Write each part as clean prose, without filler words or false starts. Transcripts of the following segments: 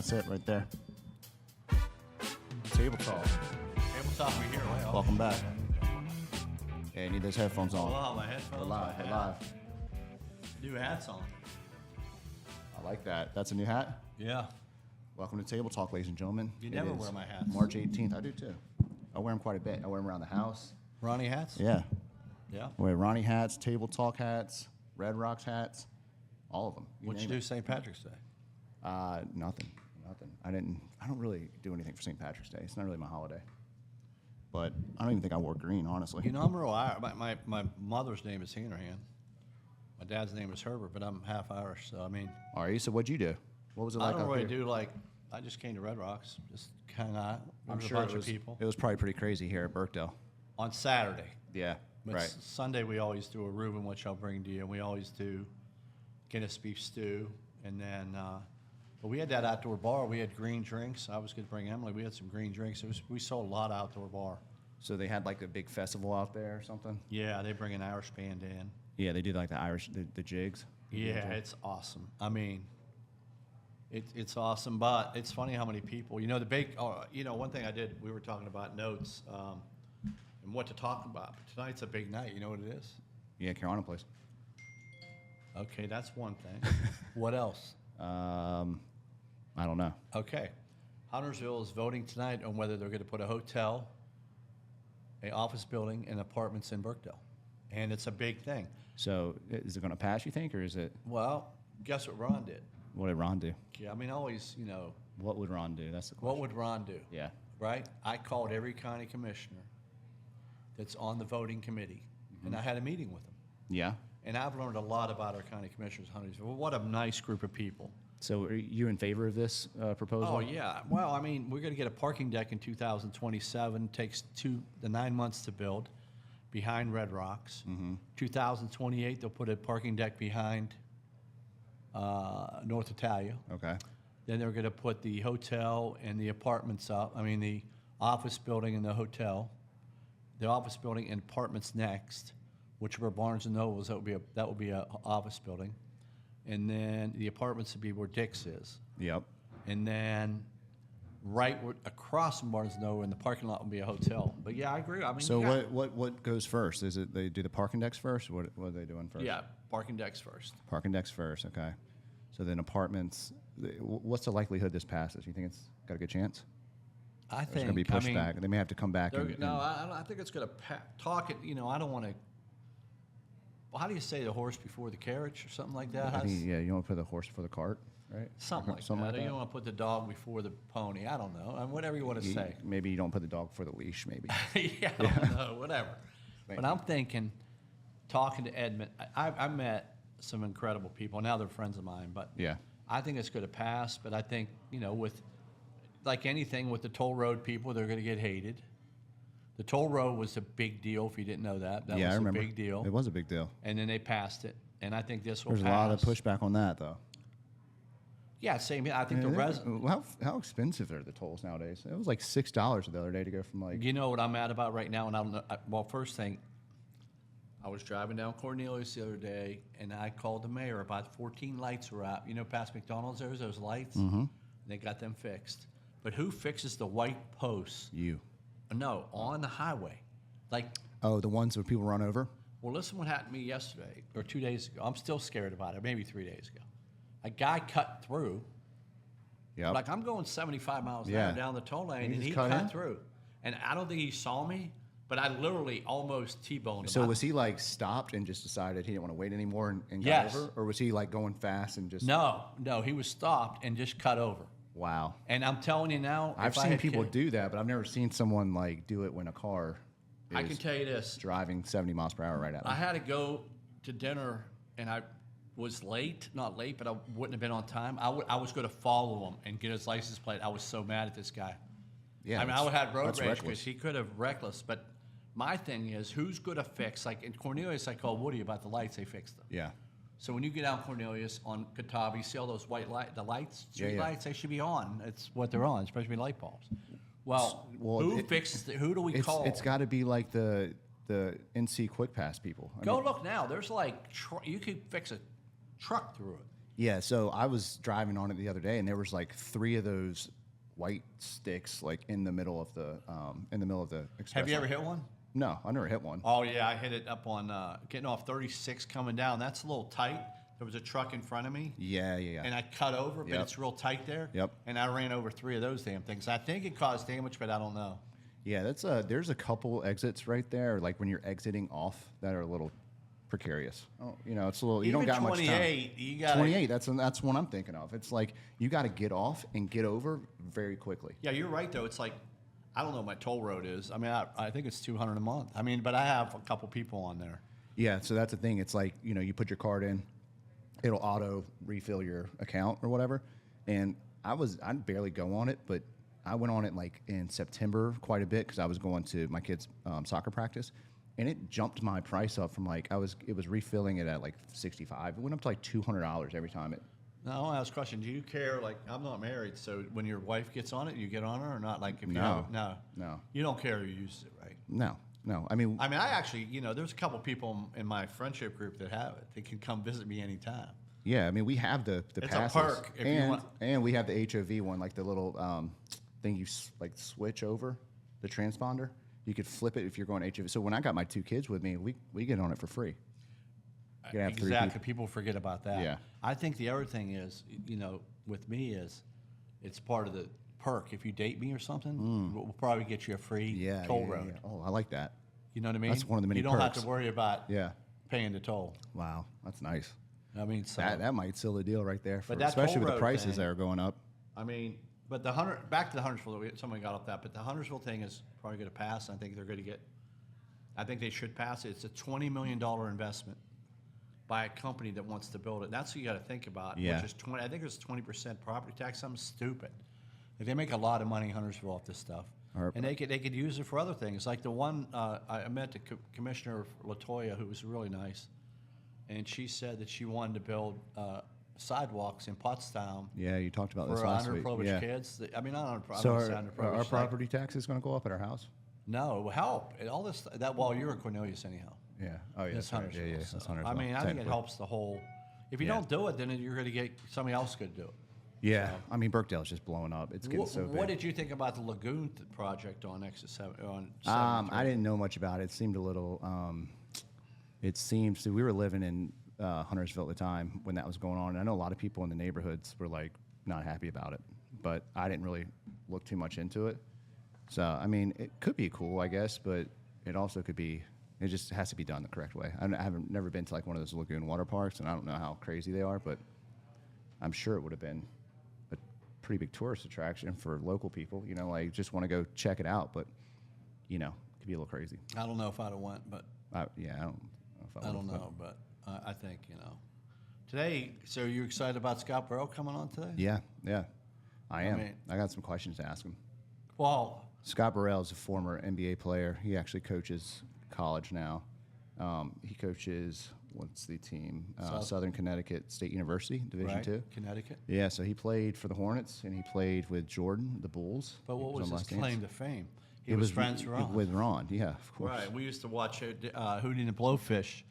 That's it right there. Table talk. Table talk, we here. Well, Welcome back. Yeah, you need those headphones on. well, my headphones. We're live. my We're hat. live. New hats on. I like that. That's a new hat. Yeah. Welcome to Table Talk, ladies and gentlemen. You It never is wear my hats. March 18th. I do too. I wear them quite a bit. I wear them around the house. Ronnie hats? Yeah. Yeah. I wear Ronnie hats, Table Talk hats, Red Rocks hats, all of them. What'd you name do it. St. Patrick's Day? Nothing. I don't really do anything for St. Patrick's Day. It's not really my holiday. But I don't even think I wore green, honestly. You know, I'm real Irish. My mother's name is Hanrahan. My dad's name is Herbert, but I'm half Irish, so I mean. All right, so what'd you do? What was it I like don't up really here? do like. I just came to Red Rocks, just hang out. There I'm was sure a bunch it was, of people It was probably pretty crazy here at Birkdale. on Saturday. Yeah, But right. Sunday we always do a Reuben, which I'll bring to you, and we always do Guinness beef stew, and then. But we had that outdoor bar. We had green drinks. I was going to bring Emily. We had some green drinks. We sold a lot of outdoor bar. So they had like a big festival out there or something? Yeah, they bring an Irish band in. Yeah, they do like the Irish, the jigs. Yeah, it's awesome. I mean, it's awesome, but it's funny how many people, you know, one thing I did, we were talking about notes and what to talk about. But tonight's a big night. You know what it is? Yeah, Carolina Place. Okay, that's one thing. What else? I don't know. Okay. Huntersville is voting tonight on whether they're going to put a hotel, an office building, and apartments in Birkdale. And it's a big thing. So is it going to pass, you think, or is it, Well, guess what Ron did? what did Ron do? Yeah, I mean, always, you know, What would Ron do? That's the question. what would Ron do? Yeah. Right? I called every county commissioner that's on the voting committee, and I had a meeting with them. Yeah. And I've learned a lot about our county commissioners, Huntersville. Well, what a nice group of people. So are you in favor of this proposal? Oh, yeah. Well, I mean, we're going to get a parking deck in 2027. Takes 9 months to build behind Red Rocks. 2028, they'll put a parking deck behind North Italia. Okay. Then they're going to put the hotel and the apartments up. I mean, the office building and the hotel. The office building and apartments next, which were Barnes and Nobles. That would be a office building. And then the apartments would be where Dick's is. Yep. And then across from Barnes & Noble in the parking lot would be a hotel. But yeah, I agree. I mean, So what goes first? Is it they do the parking decks first? What are they doing first? Yeah, parking decks first. Parking decks first. Okay. So then apartments. What's the likelihood this passes? You think it's got a good chance? I There's think. going to be pushback. They may have to come back. I think it's going to talk it. You know, I don't want to. Well, how do you say the horse before the carriage or something like that? I think, yeah, you want to put the horse before the cart, right? Something like that. You don't want to put the dog before the pony. I don't know. I mean, whatever you want to say. Maybe you don't put the dog before the leash. Maybe. Yeah, I don't know. Whatever. But I'm thinking, talking to Edmund, I met some incredible people. Now they're friends of mine. But Yeah. I think it's going to pass. But I think, you know, with like anything with the toll road people, they're going to get hated. The toll road was a big deal. If you didn't know that, Yeah, was I remember. a big deal. It was a big deal. And then they passed it. And I think this will There's pass. a lot of pushback on that, though. Yeah, same here. I think the resident. How expensive are the tolls nowadays? It was like $6 the other day to go from like. You know what I'm mad about right now, and I don't know. Well, first thing, I was driving down Cornelius the other day, and I called the mayor. About 14 lights were out. You know, past McDonald's, there's those lights. Mm-hmm. They got them fixed. But who fixes the white posts? You. No, on the highway. Like, Oh, the ones where people run over? well, listen what happened to me yesterday or 2 days ago. I'm still scared about it. Maybe 3 days ago, a guy cut through. Yeah. Like I'm going 75 miles an Yeah. hour down the toll lane, And he and he just cut cut in? through. And I don't think he saw me, but I literally almost T-boned him. So was he like stopped and just decided he didn't want to wait anymore and got Yes. over? Or was he like going fast and just. No, he was stopped and just cut over. Wow. And I'm telling you now, I've if I seen had people kid- do that, but I've never seen someone like do it when a car is I can tell you this: driving 70 miles per hour right at I them. had to go to dinner, and I was late. Not late, but I wouldn't have been on time. I was going to follow him and get his license plate. I was so mad at this guy. Yeah, I mean, I would have had road that's rage reckless. because he could have reckless. But my thing is, who's going to fix? Like in Cornelius, I called Woody about the lights. They fixed them. Yeah. So when you get out Cornelius on Catawba, you see all those white the lights, street yeah. lights. They should be on. It's what they're on. It's supposed to be light bulbs. Well, who fixes it? Who do we call? It's got to be like the NC Quick Pass people. I Go mean, look now. There's like you could fix a truck through it. Yeah, so I was driving on it the other day, and there was like 3 of those white sticks like in the middle of the express Have you ever lane. hit one? No, I never hit one. Oh yeah, I hit it up on getting off 36 coming down. That's a little tight. There was a truck in front of me. Yeah, yeah, yeah. And I cut over, but Yep. it's real tight there. Yep. And I ran over 3 of those damn things. I think it caused damage, but I don't know. Yeah, there's a couple exits right there, like when you're exiting off, that are a little precarious. Oh, it's a little. You don't Even got much time. 28, you got 28. That's what I'm thinking of. It's like you got to get off and get over very quickly. Yeah, you're right though. It's like I don't know what my toll road is. I mean, I think it's $200 a month. I mean, but I have a couple people on there. Yeah, so that's the thing. It's like you put your card in, it'll auto refill your account or whatever. And I barely go on it, but I went on it like in September quite a bit because I was going to my kids' soccer practice, and it jumped my price up from like it was refilling it at like 65. It went up to like $200 every time it. Now, I want to ask a question. Do you care? Like, I'm not married, so when your wife gets on it, you get on her or not? Like, if you No. no, No. you don't care who uses it, right? No. I mean, I actually, there's a couple people in my friendship group that have it. They can come visit me anytime. yeah. I mean, we have the It's a passes, perk if you and want- and we have the HOV one, like the little thing you like switch over the transponder. You could flip it if you're going HOV. So when I got my 2 kids with me, we get on it for free. You can have 3 Exactly. people. People forget about that. Yeah. I think the other thing is, with me is, it's part of the perk. If you date me or something, we'll probably get you a free Yeah, toll yeah, road. yeah. Oh, I like that. You know what I mean? That's one of the many You don't have perks. to worry about Yeah. paying the toll. Wow, that's nice. I mean, so That might seal the deal right there, But that especially toll with the road prices thing- that are going up. I mean, but back to the Huntersville. Somebody got off that, but the Huntersville thing is probably going to pass. I think they're going to get. I think they should pass it. It's a $20 million investment by a company that wants to build it. That's what you got to think about. Yeah. Which is 20. I think it's 20% property tax. Something stupid. Like, they make a lot of money in Huntersville off this stuff, Or- and they could use it for other things. Like the one I met the Commissioner Latoya, who was really nice, and she said that she wanted to build sidewalks in Pottstown Yeah, you talked about this for last week. underprivileged Yeah. kids. I mean, not underprivileged. So I wouldn't say are underprivileged, our like- property taxes going to go up at our house? No, it will help. And all this that while you're in Cornelius anyhow. Yeah. Oh yeah. It's Sorry. Huntersville. Yeah, yeah. so, That's Huntersville. I mean, I think it technically. helps the whole. If you Yeah. don't do it, then you're going to get somebody else could do it. Yeah. I mean, Birkdale's just blowing up. It's getting so big. What did you think about the lagoon project on Exit 7? On I 73? didn't know much about it. It seemed a little. It seemed. So we were living in Huntersville at the time when that was going on. And I know a lot of people in the neighborhoods were like not happy about it, but I didn't really look too much into it. So I mean, it could be cool, I guess, but it also could be. It just has to be done the correct way. I haven't never been to like one of those lagoon water parks, and I don't know how crazy they are, but I'm sure it would have been a pretty big tourist attraction for local people. Like just want to go check it out, but it could be a little crazy. I don't know if I'd have went, but Yeah, I don't know if I don't would've, know. But I think today. So you excited about Scott Burrell coming on today? Yeah, I am. mean- I got some questions to ask him. Well, Scott Burrell is a former NBA player. He actually coaches college now. He coaches, what's the team? Southern Connecticut State University, Division right, II. Connecticut. Yeah, so he played for the Hornets, and he played with Jordan, the Bulls. But what He was on his Last Dance. claim to fame? He was friends with Ron. With Ron, yeah, of course. Right. We used to watch Hootie and the Blowfish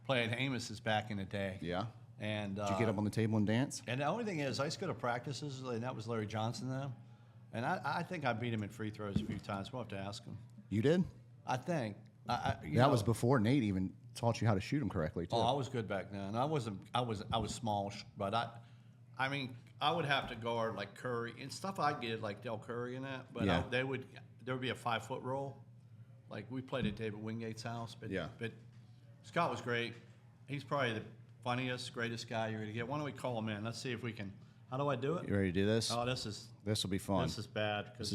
play at Amos's back in the day. Yeah. And Did you get up on the table and dance? And the only thing is, I used to go to practices, and that was Larry Johnson then. And I think I beat him in free throws a few times. We'll have to ask him. You did? I think. That was before Nate even taught you how to shoot him correctly, too. Oh, I was good back then. I was small, but I mean, I would have to guard like Curry and stuff. I did like Del Curry and that, but Yeah. there would be a 5-foot roll. Like we played at David Wingate's house, but Yeah. But Scott was great. He's probably the funniest, greatest guy you're gonna get. Why don't we call him in? Let's see if we can. How do I do it? You ready to do this? Oh, this is This will be fun. bad. 'Cause, This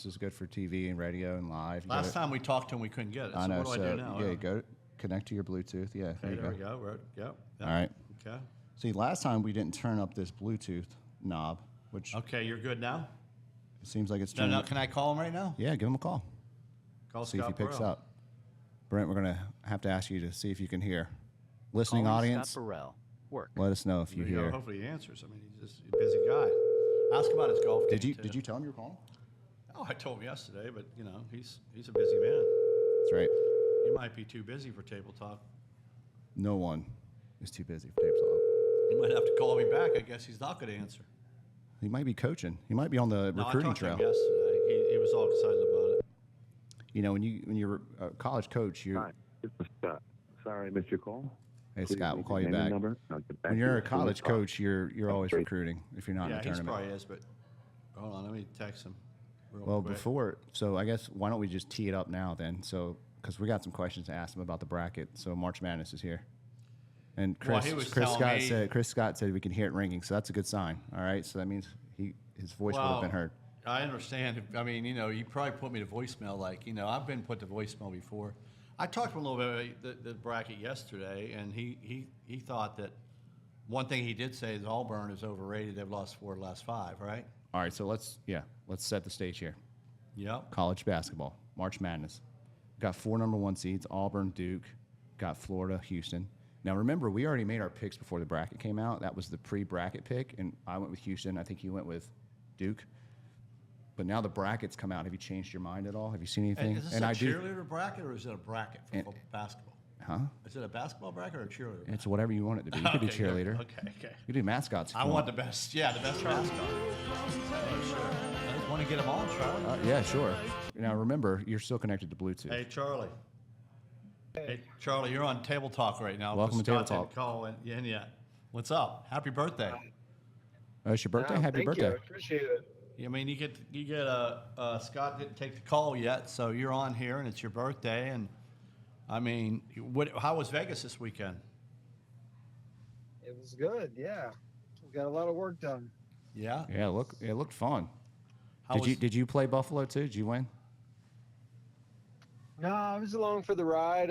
is good for TV and radio and live. You Last gotta- time we talked to him, we couldn't get it. So I know. what do I do now? Yeah, go connect to your Bluetooth. Yeah, Okay, there we go. Right. Yep. All right. Okay. See, last time we didn't turn up this Bluetooth knob, which Okay, you're good now. seems like it's No, turning. no. Can I call him right now? Yeah, give him a call. Call See if he Scott picks Burrell. up. Brent, we're gonna have to ask you to see if you can hear. Listening Calling audience, Scott Burrell. Work. let us know if you There you go. hear. Hopefully he answers. I mean, he's just a busy guy. Ask about his golf game. Did you tell him you were calling? Oh, I told him yesterday, but he's a busy man. That's right. He might be too busy for table talk. No one is too busy for table talk. You might have to call me back. I guess he's not going to answer. He might be coaching. He might be on the No, I recruiting talked to trail. him yesterday. He was all excited about it. You know, when you're a college coach, you. Hi, this is Scott. Sorry I missed your call. Hey Please Scott, we'll leave call your you name and back. number, and I'll get back When to you're you a as soon as college possible. coach, you're always great. recruiting if you're not in Yeah, a he tournament. probably is, but hold on, let me text him. Real Well, quick. so I guess why don't we just tee it up now then? So, because we got some questions to ask him about the bracket. So March Madness is here, and Well, Chris, he was Chris telling Scott me- said Chris Scott said we can hear it ringing, so that's a good sign. All right, so that means his voice would have been heard. I understand. I mean, you probably put me to voicemail. Like, I've been put to voicemail before. I talked to him a little bit about the bracket yesterday, and he thought that one thing he did say is Auburn is overrated. They've lost 4 of the last 5, right? All right, so let's set the stage here. Yep. College basketball, March Madness. Got 4 number 1 seeds: Auburn, Duke. Got Florida, Houston. Now remember, we already made our picks before the bracket came out. That was the pre-bracket pick, and I went with Houston. I think you went with Duke. But now the brackets come out. Have you changed your mind at all? Have you seen anything? Is this a cheerleader bracket or is it a bracket for basketball? Huh? Is it a basketball bracket or a cheerleader bracket? It's whatever you want it to be. You could do Okay, good. cheerleader. Okay. You do mascots. If I you want the best. Yeah, the best mascot. Oh, sure. I just want to get them on, Charlie. Yeah, sure. Now remember, you're still connected to Bluetooth. Hey, Charlie. Hey, Charlie, you're on Table Talk right now. Welcome to Scott Table didn't call in yet. What's up? Happy birthday. Oh, it's your birthday. Oh, Happy thank birthday. You. I appreciate it. I mean, you get Scott didn't take the call yet, so you're on here and it's your birthday. And I mean, how was Vegas this weekend? It was good. Yeah, we got a lot of work done. Yeah. Yeah, it looked fun. How Did you play Buffalo too? Did you win? No, I was along for the ride.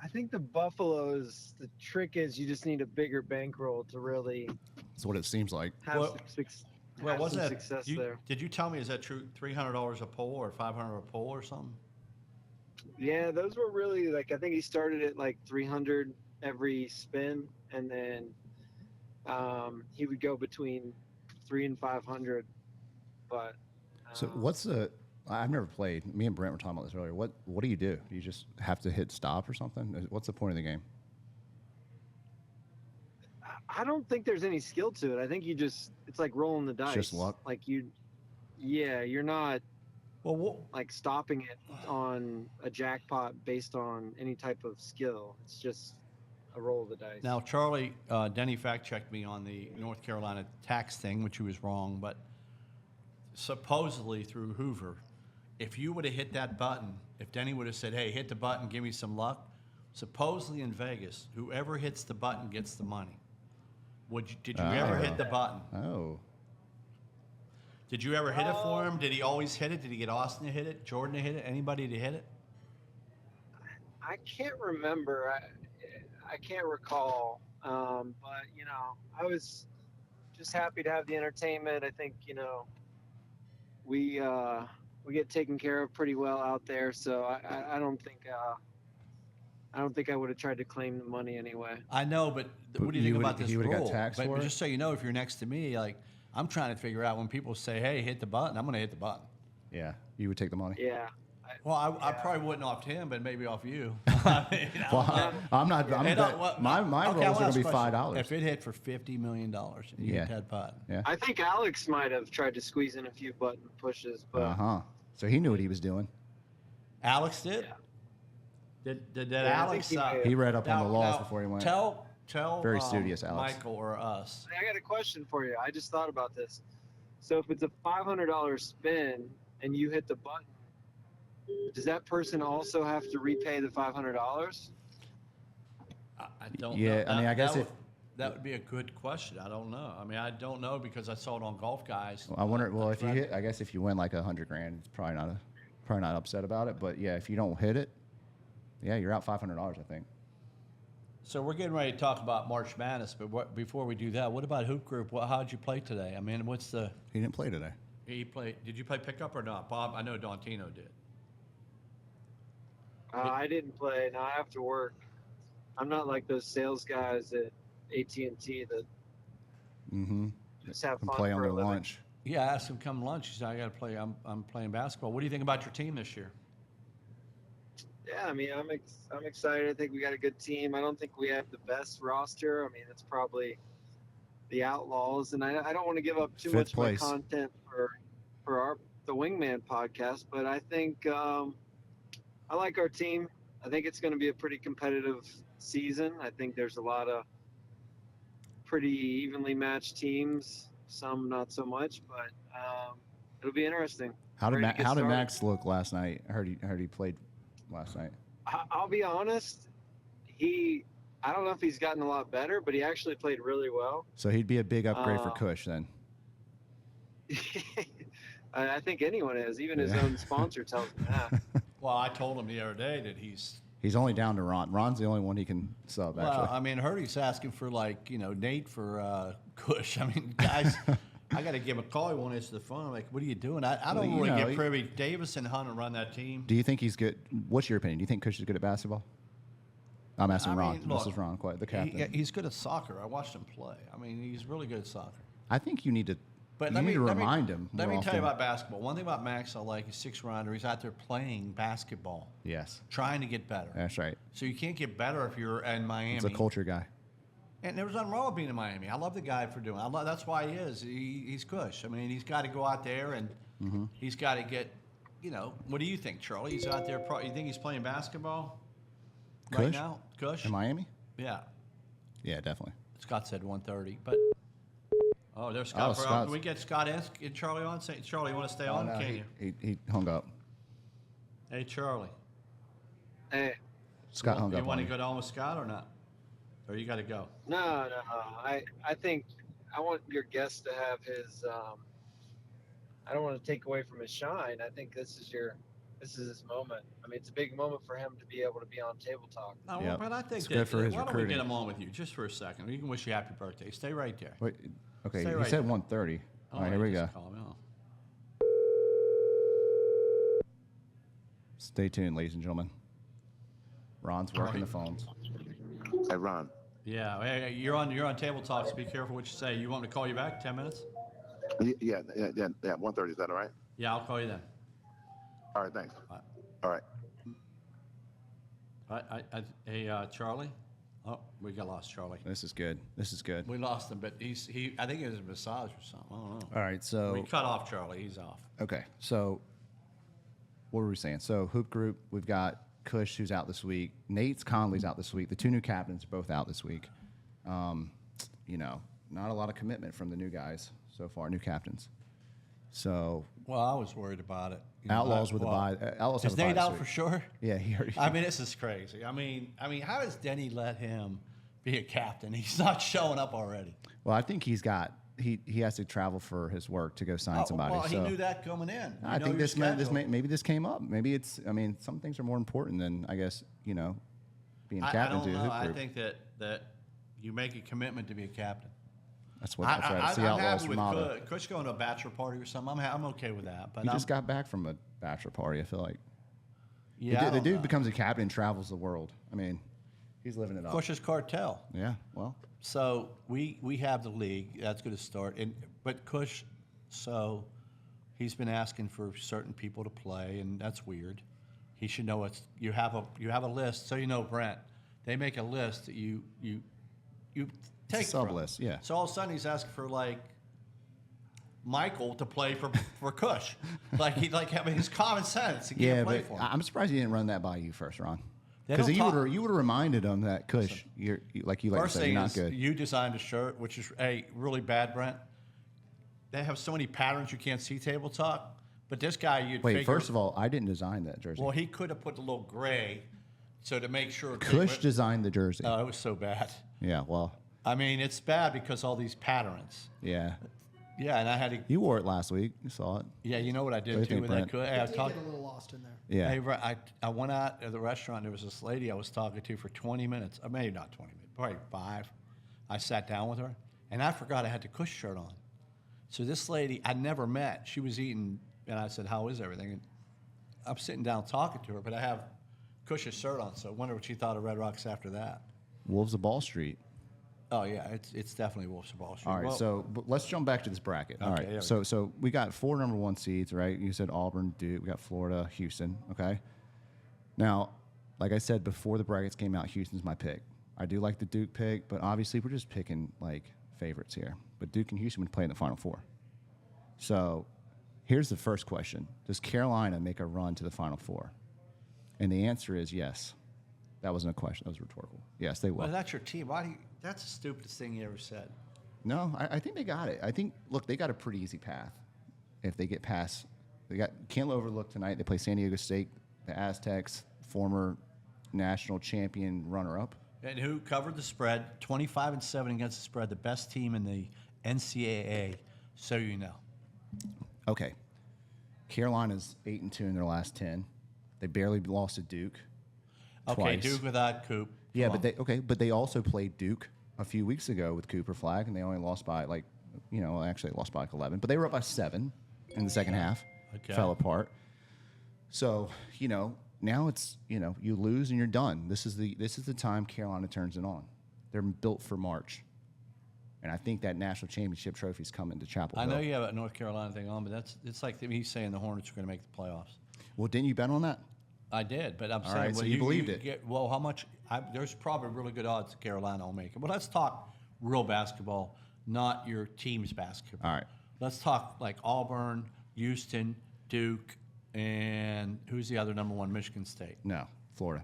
I think the Buffaloes. The trick is you just need a bigger bankroll to really That's what it seems like. have Well- have wasn't some that success there. Did you tell me is that true? $300 a pole or $500 a pole or something? Yeah, those were really like I think he started at like 300 every spin, and then he would go between 300 and 500. But So what's the? I've never played. Me and Brent were talking about this earlier. What do? You just have to hit stop or something? What's the point of the game? I don't think there's any skill to it. I think it's like rolling the dice. just luck? Like you're not Well, like stopping it on a jackpot based on any type of skill. It's just a roll of the dice. now, Charlie, Denny fact-checked me on the North Carolina tax thing, which he was wrong, but supposedly through Hoover, if you would have hit that button, if Denny would have said, hey, hit the button, give me some luck, supposedly in Vegas, whoever hits the button gets the money. Did you ever hit the button? Oh, Did you ever hit it for him? Did he always hit it? Did he get Austin to hit it, Jordan to hit it, anybody to hit it? I can't remember. I can't recall. But I was just happy to have the entertainment. I think we get taken care of pretty well out there. So I don't think I would have tried to claim the money anyway. I know, but what do you You think would've- about this he would've got rule? taxed But for it? just so you know, if you're next to me, like I'm trying to figure out when people say, "Hey, hit the button," I'm going to hit the button. yeah. You would take the money. Yeah. Well, I probably wouldn't off him, but maybe off you. Well, I'm not. My okay, rolls are last going to be question. $5. If it hit for $50 million, and you Yeah. hit that button. Yeah. I think Alex might have tried to squeeze in a few button pushes, but So he knew what he was doing. Alex did. Yeah. Did I think Alex? he may have. He read up on the laws now, before he went. Tell Very studious, Alex. Michael or us. I got a question for you. I just thought about this. So if it's a $500 spin and you hit the button, does that person also have to repay the $500? I don't Yeah, know. I mean, I guess that would be a good question. I don't know. I mean, I don't know because I saw it on Golf Guys. I wonder. Well, if you hit, I guess if you win like $100,000, it's probably not upset about it. But yeah, if you don't hit it, yeah, you're out $500. I think. So we're getting ready to talk about March Madness, but before we do that, what about Hoop Group? How did you play today? I mean, He didn't play today. Did you play pickup or not? Bob, I know Dontino did. I didn't play. No, I have to work. I'm not like those sales guys at AT&T that Mm-hmm. just have And fun play on for their a living. lunch. Yeah, I asked him come lunch. He said, I got to play. I'm playing basketball. What do you think about your team this year? Yeah, I mean, I'm excited. I think we got a good team. I don't think we have the best roster. I mean, it's probably the Outlaws, and I don't want to give up too Fifth much of my place. content for the Wingman podcast, but I think I like our team. I think it's going to be a pretty competitive season. I think there's a lot of pretty evenly matched teams. Some not so much, but it'll be interesting. How did Ready to get How did started. Max look last night? I heard he played last night. I'll be honest. I don't know if he's gotten a lot better, but he actually played really well. So he'd be a big upgrade for Kush then. I think anyone is. Even his Yeah. own sponsor tells him that. Well, I told him the other day that he's. He's only down to Ron. Ron's the only one he can sub. Well, Actually, I mean, I heard he's asking for Nate for Kush. I mean, guys, I got to give him a call. He won't answer the phone. I'm like, what are you doing? I don't Well, really you know, get privy. Davis and Hunter run that team. do you think he's good? What's your opinion? Do you think Kush is good at basketball? I'm asking I Ron. mean, This look, is Ron, quite the captain. He's good at soccer. I watched him play. I mean, he's really good at soccer. I think you need to. But you let need me to let me- remind him. Let more me tell you often. about basketball. One thing about Max I like, he's 6 rounder. He's out there playing basketball, Yes, trying to get better. that's right. So you can't get better if you're in Miami. He's a culture guy. And there was nothing wrong with being in Miami. I love the guy for doing. That's why he is. He's Kush. I mean, he's got to go out there and he's got to get. What do you think, Charlie? He's out there. You think he's playing basketball right Kush? now? Kush? In Miami? Yeah. Yeah, definitely. Scott said 1:30, but. Oh, there's Scott. Oh, Burrell. Scott's- Can we get Scott and Charlie on? Say, Charlie, you want to stay on? no, Can you? he hung up. Hey, Charlie. Hey, Scott hung You up want on to me. go on with Scott or not? Or you got to go? no. I think I want your guest to have his. I don't want to take away from his shine. I think this is his moment. I mean, it's a big moment for him to be able to be on Table Talk. No, Yep. but I think It's good for his why don't we recruiting. get him on with you just for a second? We can wish you happy birthday. Stay right there. Wait, okay, Stay he right said there. 1:30. Oh, All right, here we go. just call me on. Stay tuned, ladies and gentlemen. Ron's working the phones. Hey, Ron. Yeah, hey, you're on Table Talk, so be careful what you say. You want me to call you back? 10 minutes? Yeah, 1:30. Is that all right? Yeah, I'll call you then. All right, thanks. All All right. Hey, Charlie. Oh, we got lost Charlie. This is good. This is good. We lost him, but I think it was a massage or something. I don't know. All right, so We cut off Charlie. He's off. okay, so what were we saying? So Hoop Group, we've got Kush who's out this week. Nate's Conley's out this week. The two new captains are both out this week. Not a lot of commitment from the new guys so far, new captains. So Well, I was worried about it. Outlaws with a bye. Outlaws have Is a bye Nate this out week. for sure? Yeah, he already. I mean, this is crazy. I mean, how does Denny let him be a captain? He's not showing up already. Well, I think he has to travel for his work to go sign somebody. Well, so he knew that coming in. I think maybe this came up. Maybe it's. I mean, some things are more important than I guess being I captain don't to a know. hoop I group. think that you make a commitment to be a captain. That's right. It's the I'm Outlaws happy with motto. Kush going to a bachelor party or something. I'm okay with that. But He just got back from a bachelor party. I feel like yeah, the dude becomes a captain and travels the world. I mean, he's living it up. Kush's cartel. Yeah. Well, So we have the league. That's going to start. But Kush, so he's been asking for certain people to play, and that's weird. He should know you have a list. So Brent, they make a list that you take sub from. list, yeah. So all of a sudden he's asking for like Michael to play for Kush. It's common sense. He yeah, can't play but for him. I'm surprised he didn't run that by you first, Ron. They Because don't talk- you would have reminded him that Kush, like to First say, thing you're not is, good. you designed a shirt, which is really bad, Brent. They have so many patterns you can't see Table Talk. But this guy, you'd Wait, figure, first of all, I didn't design that jersey. well, he could have put the little gray, so to make sure. Kush designed the jersey. Oh, it was so bad. Yeah. Well. I mean, it's bad because all these patterns. Yeah. Yeah, and I had to. You wore it last week. You saw it. Yeah, you know what I What do did you too think, with Brent? that. Hey, I Did talked. get a little lost in there. Yeah. Hey, I went out at the restaurant. There was this lady I was talking to for 20 minutes. Maybe not 20 minutes, probably 5. I sat down with her, and I forgot I had the Kush shirt on. So this lady I never met. She was eating, and I said, "How is everything?" And I'm sitting down talking to her, but I have Kush's shirt on, so I wonder what she thought of Red Rocks after that. Wolves of Ball Street. Oh yeah, it's definitely Wolves of Wall Street. All right, Well, but let's jump back to this bracket. All Okay, there right, we so we got 4 number 1 seeds, right? You said Auburn, Duke. We got Florida, Houston. Okay. Now, like I said before the brackets came out, Houston's my pick. I do like the Duke pick, but obviously we're just picking like favorites here. But Duke and Houston would play in the Final Four. So here's the first question. Does Carolina make a run to the Final Four? And the answer is yes. That wasn't a question. That was rhetorical. Yes, they will. Well, that's your team. Why do you, that's the stupidest thing you ever said. No, I think they got it. I think, look, they got a pretty easy path. If they get past, can't overlook tonight. They play San Diego State, the Aztecs, former national champion runner-up. And who covered the spread? 25-7 against the spread. The best team in the NCAA. So you know. Okay. Carolina's 8-2 in their last 10. They barely lost to Duke. Okay, Twice. Duke without Coop. Yeah, Come but on. they also played Duke a few weeks ago with Cooper Flag, and they only lost by actually lost by like 11, but they were up by 7 in the second half. Okay. Fell apart. So now it's you lose and you're done. This is the time Carolina turns it on. They're built for March, and I think that national championship trophy's coming to Chapel I Hill. know you have a North Carolina thing on, but it's like he's saying the Hornets are going to make the playoffs. Well, didn't you bet on that? I did, but I'm All saying, right, so well, you believed it. Well, how much? There's probably really good odds that Carolina will make it. But let's talk real basketball, not your team's basketball. All right. Let's talk like Auburn, Houston, Duke, and who's the other number one? Michigan State. No, Florida.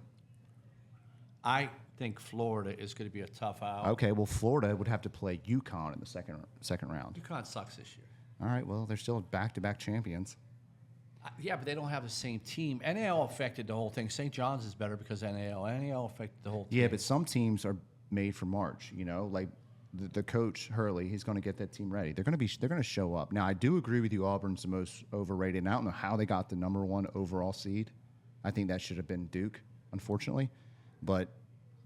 I think Florida is going to be a tough out. Okay, well, Florida would have to play UConn in the second round. UConn sucks this year. All right, well, they're still back-to-back champions. Yeah, but they don't have the same team. NAL affected the whole thing. St. John's is better because NAL. NAL affected the whole team. Yeah, but some teams are made for March. Like the coach Hurley, he's going to get that team ready. They're going to show up. Now, I do agree with you. Auburn's the most overrated. And I don't know how they got the number 1 overall seed. I think that should have been Duke, unfortunately. But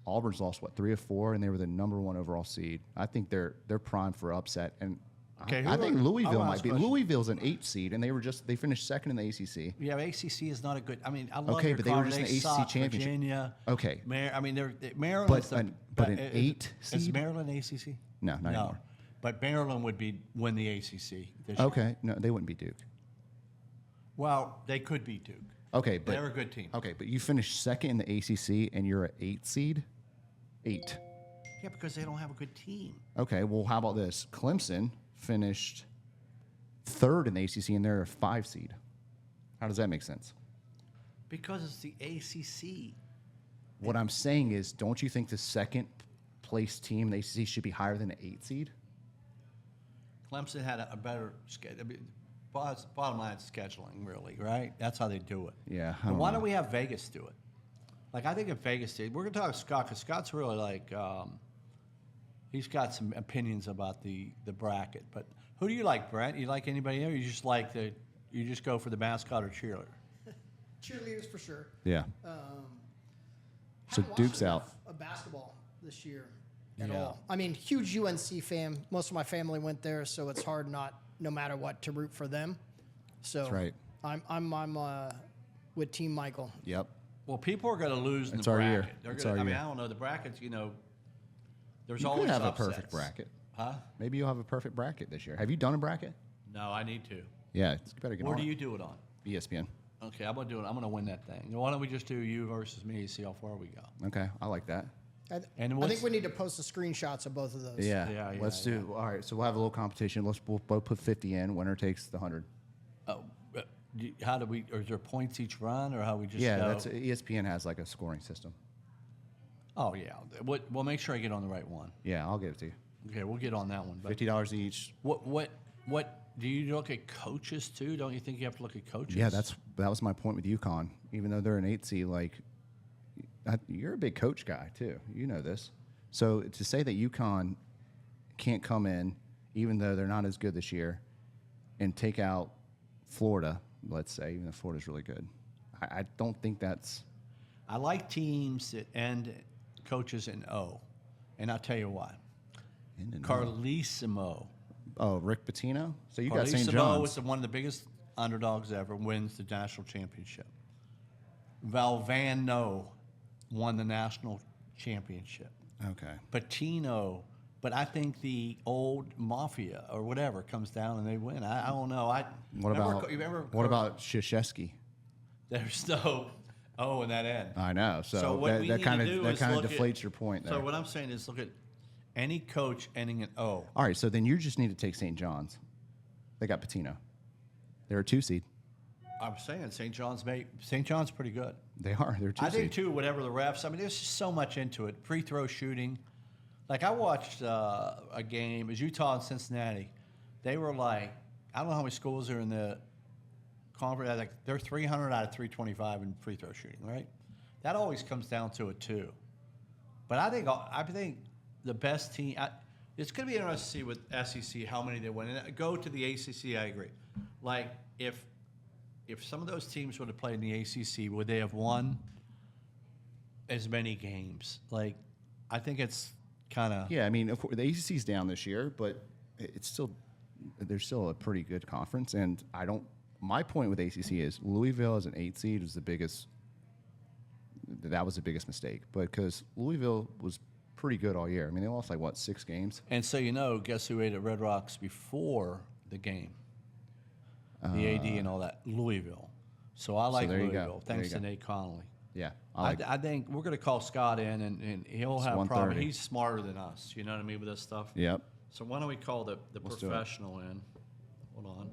Auburn's lost 3 or 4, and they were the number 1 overall seed. I think they're primed for upset. And Okay, I think Louisville I'll might ask be. a question. Louisville's an 8 seed, and they finished second in the ACC. Yeah, ACC is not a good. I mean, I love Okay, your but they were just in Colorado. the They ACC suck. championship. Virginia. Okay. Maryland's But an 8 Is seed? Maryland ACC? No, not anymore. But Maryland would win the ACC this year. Okay, no, they wouldn't be Duke. Well, they could be Duke. Okay, but They're a good team. Okay, but you finished second in the ACC, and you're an 8 seed. 8. Yeah, because they don't have a good team. Okay, well, how about this? Clemson finished 3rd in the ACC, and they're a 5 seed. How does that make sense? Because it's the ACC. What I'm saying is, don't you think the second place team in the ACC should be higher than an 8 seed? Clemson had a better schedule. I mean, bottom line is scheduling, really, right? That's how they do it. Yeah, I But don't why know. don't we have Vegas do it? Like, I think if Vegas did, we're going to talk to Scott, because Scott's really like, he's got some opinions about the bracket. But who do you like, Brent? You like anybody else? You just go for the mascot or cheerleader? Cheerleaders for sure. Yeah. So Haven't watched Duke's enough out. of basketball this year at Yeah. all. I mean, huge UNC fan. Most of my family went there, so it's hard no matter what, to root for them. So That's right. I'm with Team Michael. Yep. Well, people are going to lose in It's the our bracket. year. They're It's gonna, our I mean, year. I don't know. The brackets, there's You always could have upsets. a perfect bracket. Huh? Maybe you'll have a perfect bracket this year. Have you done a bracket? No, I need to. Yeah, it's better get Where on do it. you do it on? ESPN. Okay, I'm going to do it. I'm going to win that thing. Why don't we just do you versus me, see how far we go? Okay, I like that. And I what's- think we need to post the screenshots of both of those. Yeah. Yeah, Let's yeah. do. All right. So we'll have a little competition. We'll both put 50 in. Winner takes the 100. How do we, or is there points each run, or how we just Yeah, go? that's ESPN has like a scoring system. Oh, yeah. We'll make sure I get on the right one. Yeah, I'll give it to you. Okay, we'll get on that one. But $50 each. what, do you look at coaches too? Don't you think you have to look at coaches? Yeah, that was my point with UConn. Even though they're an 8 seed, you're a big coach guy too. You know this. So to say that UConn can't come in, even though they're not as good this year, and take out Florida, let's say, even though Florida's really good, I don't think that's. I like teams that end coaches in O, and I'll tell you why. Carlissimo. Oh, Rick Pitino. So you got St. Carlissimo John's. is one of the biggest underdogs ever. Wins the national championship. Valvano won the national championship. Okay. Patino, but I think the old Mafia or whatever comes down and they win. I don't know. What about you remember Krzyzewski? There's no. Oh, in that end. I know. So, what we that need kind to do of that is kind of look at- deflates your point there. So what I'm saying is look at any coach ending in O. All right, so then you just need to take St. John's. They got Patino. They're a 2 seed. I'm saying St. John's pretty good. They are. They're a 2 I seed. think too. Whatever the refs. I mean, there's just so much into it. Free throw shooting. Like I watched a game. It was Utah and Cincinnati. They were like, I don't know how many schools are in the conference. Like they're 300 out of 325 in free throw shooting. Right. That always comes down to a 2. But I think the best team. It's going to be interesting to see with SEC how many they win. And go to the ACC. I agree. Like if some of those teams would have played in the ACC, would they have won as many games? Like, I think it's kind of Yeah, I mean, of course, the ACC's down this year, but it's still they're still a pretty good conference. And I don't. My point with ACC is Louisville as an 8 seed was the biggest. That was the biggest mistake, because Louisville was pretty good all year. I mean, they lost like what 6 games. And so guess who ate at Red Rocks before the game? The AD and all that, Louisville. So I like there you go. Louisville. There Thanks you to go. Nate Connolly. Yeah, I think we're going to call Scott in, and he'll have a 1:30. problem. He's smarter than us. You know what I mean with this stuff. Yep. So why don't we call the Let's do it. professional in? Hold on,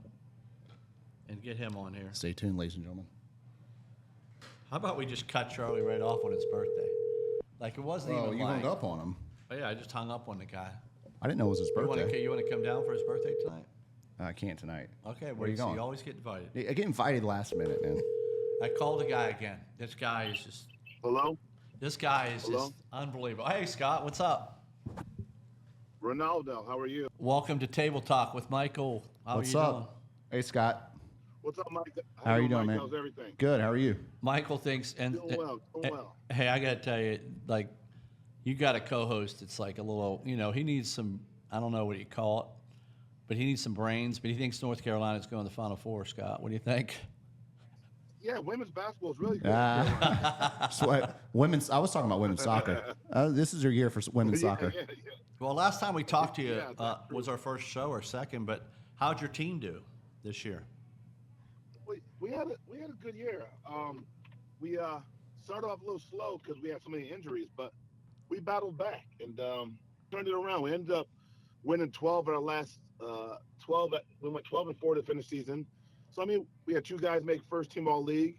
and get him on here. Stay tuned, ladies and gentlemen. How about we just cut Charlie right off on his birthday? Like it wasn't even you like. hung up on him. Oh, yeah, I just hung up on the guy. I didn't know it was his birthday. You want to come down for his birthday tonight? I can't tonight. Okay, Where you so going? you always get invited. I get invited last minute, man. I called the guy again. This guy is just Hello? just unbelievable. Hey Scott, what's up? Ronaldo, how are you? Welcome to Table Talk with Michael. How What's are you up? doing? Hey, Scott. What's up, Mike? How are you doing, Mike? man? How's everything? Good. How are you? Michael thinks and Doing well, doing well. Hey, I gotta tell you, like, you got a co-host. It's like a little, he needs some. I don't know what you call it, but he needs some brains. But he thinks North Carolina's going to the Final Four. Scott, what do you think? Yeah, women's basketball is really good. Women's. I was talking about women's soccer. This is your year for women's soccer. Yeah. Well, last time we talked to you Yeah, that's true. was our first show or second. But how'd your team do this year? We had a good year. We started off a little slow because we had so many injuries, but we battled back and turned it around. We ended up winning 12 of our last 12. We went 12-4 to finish season. So I mean, we had 2 guys make first team all league.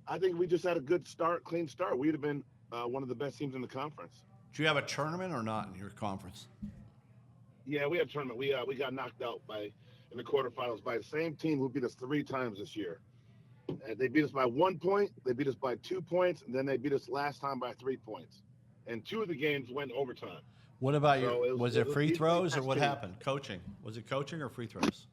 I think we just had a good start, clean start. We'd have been one of the best teams in the conference. Do you have a tournament or not in your conference? Yeah, we had a tournament. We got knocked out in the quarterfinals by the same team who beat us 3 times this year. They beat us by 1 point, they beat us by 2 points, and then they beat us last time by 3 points. And 2 of the games went overtime. What about So you? it Was was- it it was free easily throws or what testing. happened? Coaching? Was it coaching or free throws?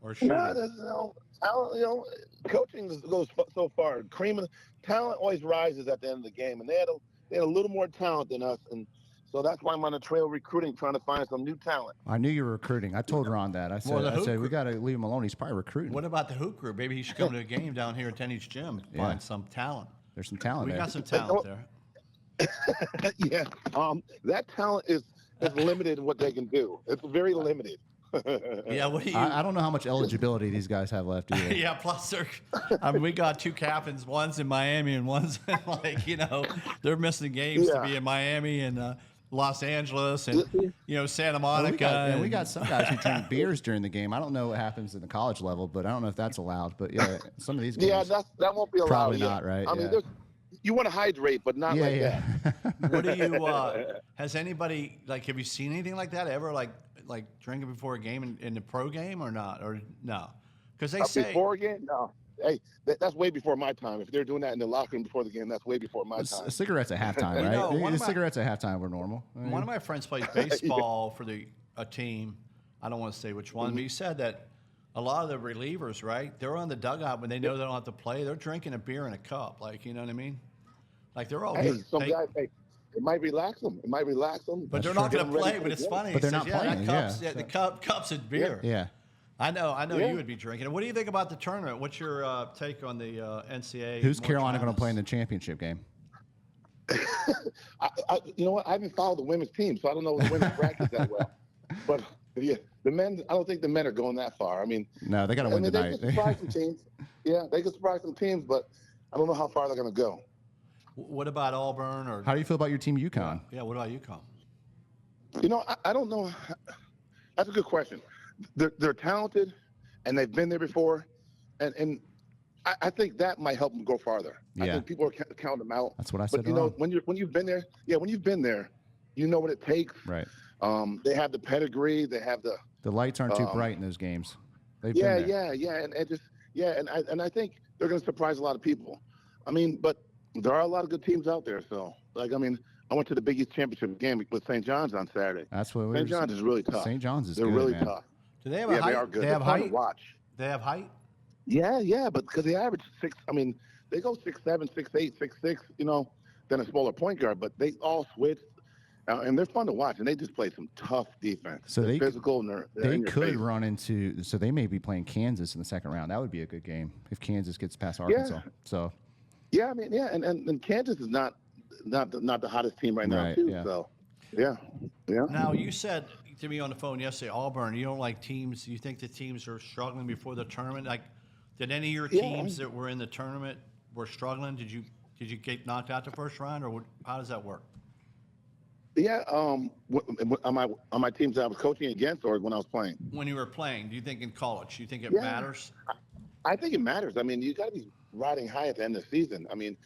Or shooting? No, talent, coaching goes so far. Cream of talent always rises at the end of the game, and they had a little more talent than us, and so that's why I'm on the trail recruiting, trying to find some new talent. I knew you were recruiting. I told Ron that. I Well, the said hoop- we got to leave him alone. He's probably recruiting. What about the hoop group? Maybe he should come to a game down here at Tenny's Gym and Yeah. find some talent. There's some talent We there. got some talent there. Yeah, that talent is limited in what they can do. It's very limited. Yeah, what do you? I don't know how much eligibility these guys have left either. Yeah, plus we got 2 captains. One's in Miami and one's in, they're missing games to be in Miami and Los Angeles and Santa Monica. And we got some guys who drink beers during the game. I don't know what happens in the college level, but I don't know if that's allowed. But yeah, some of these games. Yeah, that won't be allowed. Probably yet. not, right? I mean, Yeah. you want to hydrate, but not like that. What do you? Has anybody have you seen anything like that ever? Like drinking before a game in the pro game or not? Or no? Because they say Before a game, no. Hey, that's way before my time. If they're doing that in the locker room before the game, that's way before my time. Cigarettes at halftime, You right? know, one of my- Cigarettes at halftime were normal. I mean, one of my friends plays baseball for a team. I don't want to say which one, but he said that a lot of the relievers, right? They're on the dugout when they know they don't have to play. They're drinking a beer in a cup, you know what I mean? Like they're all. Hey, some guys, it might relax them. But they're not going to play. But it's funny. But they're He not says, playing, That cup's, yeah, the cups and beer. Yeah. I know Yeah. you would be drinking it. What do you think about the tournament? What's your take on the NCAA? Who's March Carolina going to Madness? play in the championship game? You know what? I haven't followed the women's team, so I don't know the women's bracket that well. But yeah, the men. I don't think the men are going that far. I mean, No, they got to win they tonight. can surprise some teams. Yeah, they can surprise some teams, but I don't know how far they're going to go. What about Auburn or? How do you feel about your team, UConn? Yeah, what about UConn? You know, I don't know. That's a good question. They're talented, and they've been there before, and I think that might help them go farther. I Yeah. think people are counting them out. That's what I said. But you know, when you've been there, you know what it takes. Right. They have the pedigree. They have The lights aren't too bright in those games. They've yeah, been there. and I think they're going to surprise a lot of people. I mean, but there are a lot of good teams out there. So, like, I mean, I went to the Big East championship game with St. John's on Saturday. That's what we St. John's is really tough. St. John's is They're good, really man. tough. Do they have a height? They are good. They have They're fun height. to watch. They have height. Yeah, but because they average 6, I mean, they go 6'7", 6'8", 6'6", you know, than a smaller point guard, but they all switch, and they're fun to watch, and they just play some tough defense. So they're they physical, and they're They in your could face. run into. So they may be playing Kansas in the second round. That would be a good game if Kansas gets past Arkansas. So Yeah, I mean, yeah, and Kansas is not the hottest team right now, Right, too. yeah. So, yeah. Now, you said to me on the phone yesterday, Auburn, you don't like teams. You think the teams are struggling before the tournament? Like, did any of your teams that were in the tournament were struggling? Did you get knocked out the first round, or how does that work? Yeah, on my teams that I was coaching against, or when I was playing. When you were playing, do you think in college, do you think it Yeah. matters? I think it matters. I mean, you got to be riding high at the end of the season. I mean,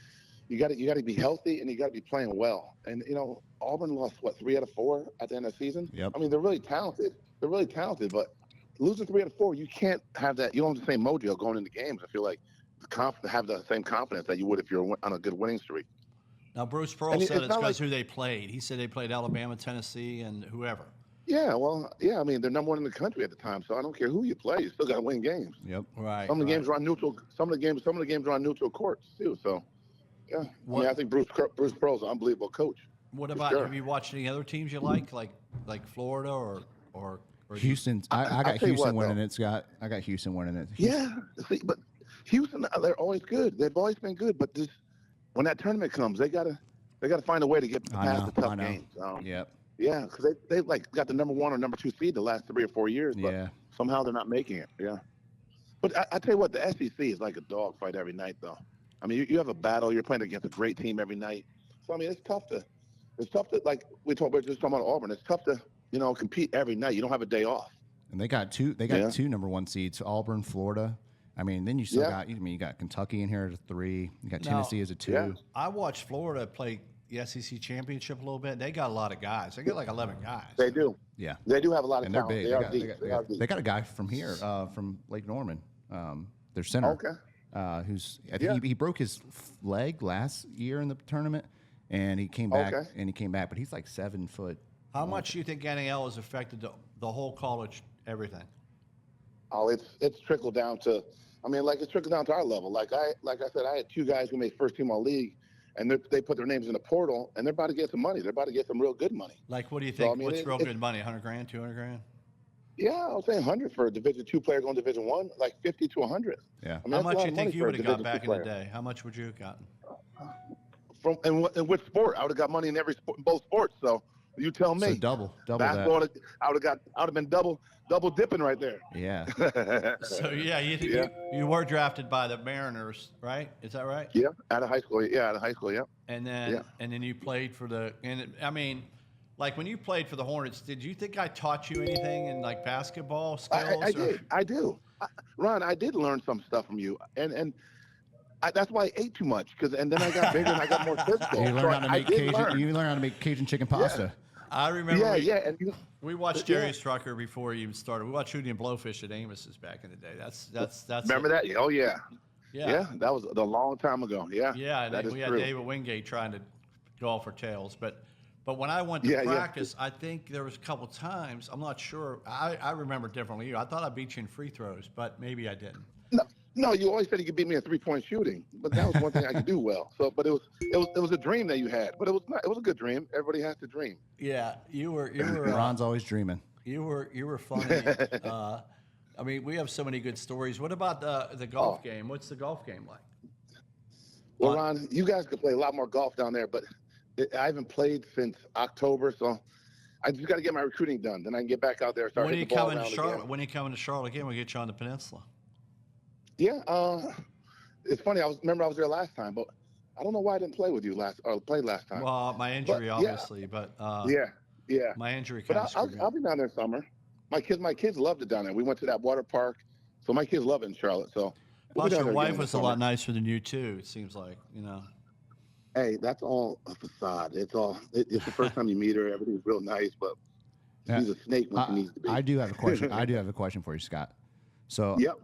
you got to be healthy, and you got to be playing well. And you know, Auburn lost 3 out of 4 at the end of the season. Yep. I mean, they're really talented. But losing 3 out of 4, you can't have that. You don't have the same mojo going into games. I feel like have the same confidence that you would if you're on a good winning streak. Now, Bruce Pearl And said it's it's not because like- who they played. He said they played Alabama, Tennessee, and whoever. Yeah, well, yeah. I mean, they're number 1 in the country at the time, so I don't care who you play. You still got to win games. yep. Right. Some of the right. games are on neutral. Some of the games are on neutral courts too. So, yeah. What- I mean, I think Bruce Pearl's an unbelievable coach. What for about, sure. have you watched any other teams you like Florida or Houston. I I'll got tell you Houston what, winning though. it, Scott. I got Houston winning it. Yeah, see, but Houston, they're always good. They've always been good, but just when that tournament comes, they gotta find a way to get past the tough games. Yep. Yeah, because they like got the number 1 or number 2 seed the last 3 or 4 years, but Yeah. somehow they're not making it. Yeah, but I tell you what, the SEC is like a dogfight every night, though. I mean, you have a battle. You're playing against a great team every night. So I mean, it's tough to like we're just talking about Auburn. It's tough to compete every night. You don't have a day off. And they got two. They got 2 number 1 seeds: Auburn, Florida. I mean, then you still Yeah. got. I mean, you got Kentucky in here as a 3. You got Now- Tennessee as a 2. Yeah. I watched Florida play the SEC championship a little bit. They got a lot of guys. They got like 11 guys. They do. Yeah. They do have a lot of And they're talent. big. They They are got, deep. they, got, They they, are got, deep. they got a guy from here, from Lake Norman. Their center. Okay. Who's I think he broke his leg last year in the tournament, and he came back. Okay. But he's like 7 foot. How much do you think NIL has affected the whole college, everything? Oh, it's trickled down to. I mean, like it's trickled down to our level. Like I said, I had 2 guys who made first team all league, and they put their names in the portal, and they're about to get some money. They're about to get some real good money. Like, what do you So, think? I mean, What's real good money? 100 grand, 200 grand? Yeah, I was saying 100 for a Division II player going to Division I, like 50 to 100. Yeah. I mean, How that's a much lot you of think money you for a would have got Division back II in the player. day? How much would you have gotten? In which sport? I would have got money in both sports. So you tell me. So double Basketball, that. I would have been double dipping right there. Yeah. So, yeah, you were drafted by the Mariners, right? Is that right? Yeah, out of high school. Yeah, out of high school. Yeah. And then you played for I mean, like when you played for the Hornets, did you think I taught you anything in like basketball skills? I do. Ron, I did learn some stuff from you, and that's why I ate too much. And then I got bigger and I got more physical. You So learn how to I make did Cajun. learn. You learn how to make Cajun chicken pasta. I remember. Yeah. And we watched Jerry Strucker before he even started. We watched Shooting and Blowfish at Amos's back in the day. That's. remember that? Oh yeah. Yeah. That was a long time ago. Yeah. Yeah, that is we had true. David Wingate trying to go for tails, but when I went to practice, I think there was a couple times. I'm not sure. I remember differently. I thought I beat you in free throws, but maybe I didn't. No, you always said you could beat me in 3-point shooting, but that was one thing I could do well. So, but it was a dream that you had, but it was a good dream. Everybody has to dream. Yeah, you were. Ron's always dreaming. You were funny. I mean, we have so many good stories. What about the golf game? What's the golf game like? Well, Ron, you guys could play a lot more golf down there, but I haven't played since October, so I just got to get my recruiting done. Then I can get back out there and start When are you hitting the ball coming to around Charlotte? again. When are you coming to Charlotte again? We'll get you on the peninsula. Yeah, it's funny. Remember I was there last time, but I don't know why I didn't play with you played last time. Well, my injury, But, yeah. obviously, but Yeah. my injury But kind of screwed me I'll up. be down there summer. My kids loved it down there. We went to that water park, so my kids love it in Charlotte. So we'll be Plus, down your there again wife in the was a lot summer. nicer than you too. It seems like, Hey, that's all a facade. It's the first time you meet her. Everything's real nice, but Yeah. she's a snake when she needs to be. I do have a question. I do have a question for you, Scott. So Yep.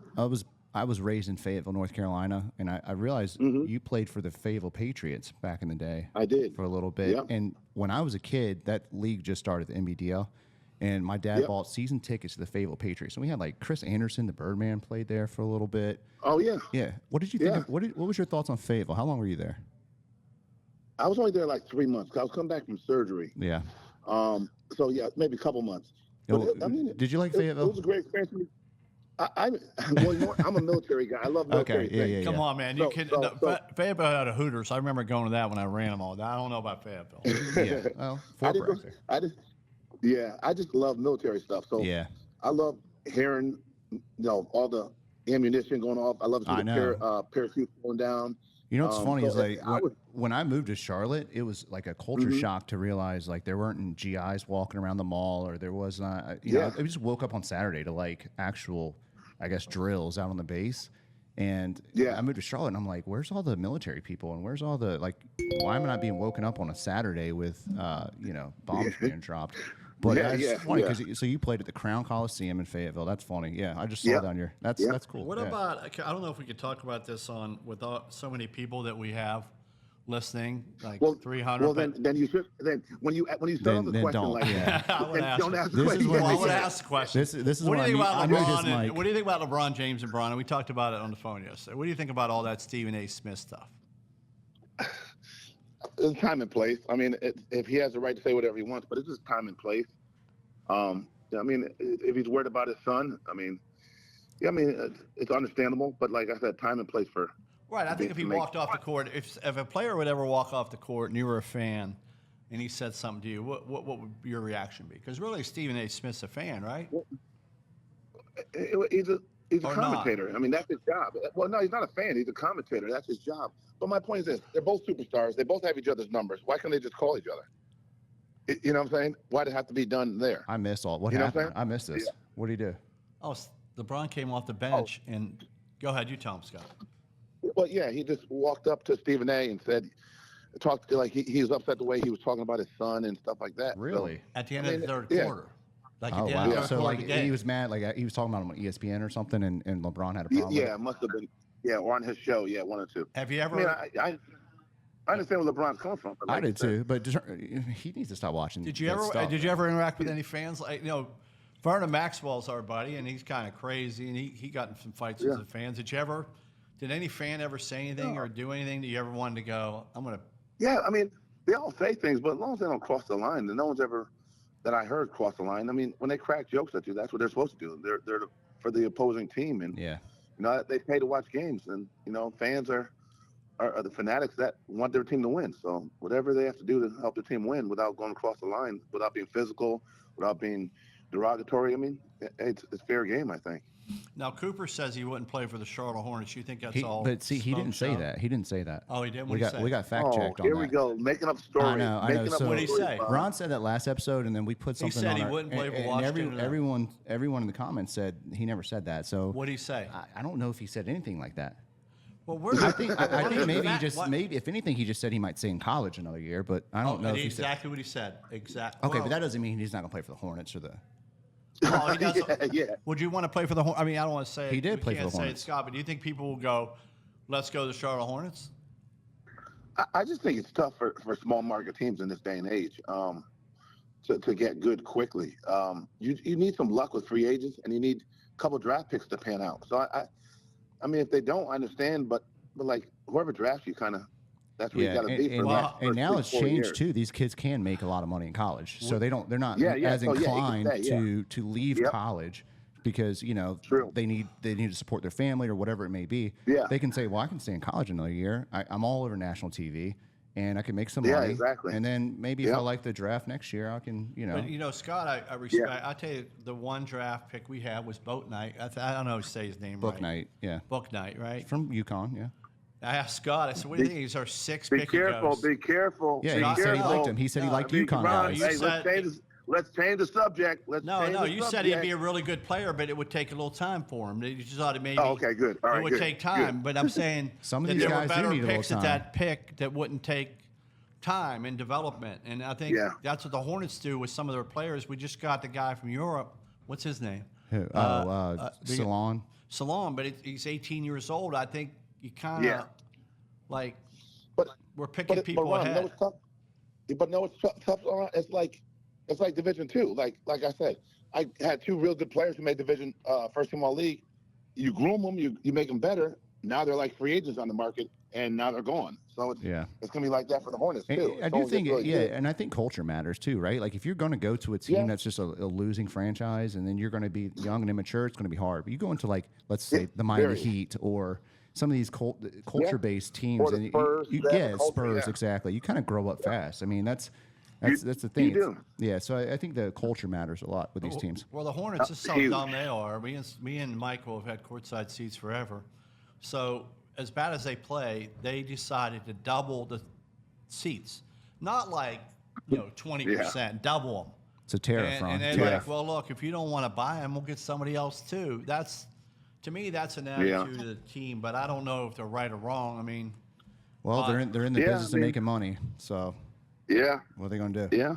I was raised in Fayetteville, North Carolina, and I realized you played for the Fayetteville Patriots back in the day. I did. For a little bit. Yep. And when I was a kid, that league just started, the NBDL, and my dad Yep. bought season tickets to the Fayetteville Patriots. And we had like Chris Anderson, the Birdman, played there for a little bit. Oh yeah. Yeah. What did you think? Yeah. What was your thoughts on Fayetteville? How long were you there? I was only there like 3 months. 'Cause I was coming back from surgery. Yeah. So yeah, maybe a couple months. Yo, But did you like it Fayetteville? was a great experience for me. Well, you know what? I'm a military guy. I love military Okay, yeah, things. yeah, Come on, man. You So- can so- no, so- Fayetteville had a Hooters. I remember going to that when I ran them all. I don't know about Fayetteville. Yeah. Well, Fort Bragg. I just love military stuff. So Yeah. I love hearing, all the ammunition going off. I love to I see know. the parachutes going down. You know what's funny so is like I would- when I moved to Charlotte, it was like a culture shock to realize like there weren't GIs walking around the mall, or there was not. You know, I just woke up on Saturday to like actual, I guess, drills out on the base. And Yeah. I moved to Charlotte, and I'm like, where's all the military people, and where's all the why am I not being woken up on a Saturday with bombs being dropped? But Yeah, it's yeah, funny yeah. because so you played at the Crown Coliseum in Fayetteville. That's funny. Yeah, I just saw Yeah. down your. That's cool. What Yeah. about? I don't know if we could talk about this on with so many people that we have listening, like 300. Well, but then you should. Then when you start off Then- the then question don't, like yeah. that, I would then ask don't it. ask the This is question. what well, I we would say. ask the question. This is what do what you think I about knew this LeBron? And, mic. what do you think about LeBron James and Bron? And we talked about it on the phone yesterday. What do you think about all that Stephen A. Smith stuff? It's time and place. I mean, if he has the right to say whatever he wants, but it's just time and place. I mean, if he's worried about his son, it's understandable. But like I said, time and place for. Right. I think if he walked off the court, if a player would ever walk off the court and you were a fan, and he said something to you, what would your reaction be? Because really, Stephen A. Smith's a fan, right? He's a Or commentator. I mean, that's his job. Well, no, he's not a fan. He's a commentator. That's his job. But my point is this: they're both superstars. They both have each other's numbers. Why can't they just call each other? You know what I'm saying? Why did it have to be done there? I missed all. What You know what I'm happened? saying? I missed this. Yeah. What did he do? Oh, LeBron came off the bench and go ahead, you tell him, Scott. Well, yeah, he just walked up to Stephen A. and talked like he was upset the way he was talking about his son and stuff like that. So, Really? At the end I of the mean, third yeah. quarter. Like Oh at the end wow! of the third So quarter like of the game. he was mad, like he was talking about him on ESPN or something, and LeBron had a problem. yeah, it must have been. Yeah, or on his show. Yeah, one or two. Have you I ever? mean, I understand where LeBron's coming from. But I like did said, too, but he needs to stop watching. Did you that ever? stuff. Did you ever interact with any fans? Like Vernon Maxwell's our buddy, and he's kind of crazy, and he got in some fights with the fans. Did any fan ever say anything or do anything that you ever wanted to go? I'm gonna. Yeah, I mean, they all say things, but as long as they don't cross the line, then no one's ever that I heard cross the line. I mean, when they crack jokes at you, that's what they're supposed to do. They're for the opposing team, and Yeah. they pay to watch games, and fans are the fanatics that want their team to win. So whatever they have to do to help their team win without going across the line, without being physical, without being derogatory, I mean, it's fair game, I think. Now Cooper says he wouldn't play for the Charlotte Hornets. You think that's all? But see, he smoke didn't say show? that. He didn't say that. Oh, he didn't? We What'd he got say? we got fact checked on Here that. we go, making up stories. I know. Making up So What'd he stories, say? Bob. Ron said that last episode, and then we put something said on he our- wouldn't play for and Washington. everyone in the comments said he never said that. So What'd he say? I don't know if he said anything like that. Well, where's I think maybe he What- just maybe if anything he just said he might stay in college another year, but I don't know if he said. exactly what he said. Exactly. Okay, but that doesn't mean he's not going to play for the Hornets or the. Well, he does. yeah. Would you want to play for the Hornets? I mean, I don't want to say He did we play for can't the say it, Hornets. Scott, but do you think people will go, let's go to the Charlotte Hornets? I just think it's tough for small market teams in this day and age to get good quickly. You need some luck with free agents, and you need a couple draft picks to pan out. So I mean, if they don't, I understand, but like whoever drafts you, kind of that's where you got to be for and, the next and now it's 3-4 changed years. too. These kids can make a lot of money in college, so they're not Yeah, yeah. as Oh, yeah, you can inclined say, to leave Yep. college because True. they need to support their family or whatever it may be. Yeah. They can say, well, I can stay in college another year. I'm all over national TV, and I can make some Yeah, money. exactly. And then maybe if Yep. I like the draft next year, I can But Scott, I respect. I tell you, the one draft pick we had was Boat Night. I don't know how to say his name book right. night. Yeah, Book Night, right? from UConn. Yeah. I asked Scott. I said, "What do you think? He's our sixth Be pick." He careful. goes, Be careful. Yeah, be he said he careful. liked him. He said he liked I mean, UConn Ron, guys. You hey, said- let's change the subject. No, you said he'd be a really good player, but it would take a little time for him. You just thought it maybe. Oh, okay, good. All right, it would good, take time, good. but I'm saying Some of that these there were guys do better need a little picks at time. that pick that wouldn't take time and development. And I think Yeah. that's what the Hornets do with some of their players. We just got the guy from Europe. What's his name? Who? Salon. Salon, but he's 18 years old. I think you kind of Yeah. like But we're picking people Ron, ahead. what's tough? But no, it's tough. Ron? It's like Division II. Like I said, I had two real good players who made Division first team all league. You groom them, you make them better. Now they're like free agents on the market, and now they're gone. So it's gonna be like that for the Hornets too. I do think, and I think culture matters too, right? Like if you're going to go to a team that's just a losing franchise, and then you're going to be young and immature, it's going to be hard. But you go into like, let's say, the Miami Heat or some of these culture-based teams, Or the and Spurs, culture, Spurs, yeah. exactly. You kind of grow up fast. I mean, that's the thing. You do. Yeah, so I think the culture matters a lot with these teams. Well, the Hornets is so huge. dumb they are. Me and Michael have had courtside seats forever. So as bad as they play, they decided to double the seats. Not like 20%, double them. It's a tariff, Ron. And they're Tariff. like, well, look, if you don't want to buy them, we'll get somebody else too. To me, that's an attitude of the team. But I don't know if they're right or wrong. I mean, Well, they're in the Yeah, business I mean- of making money. So Yeah, what are they going to do? yeah.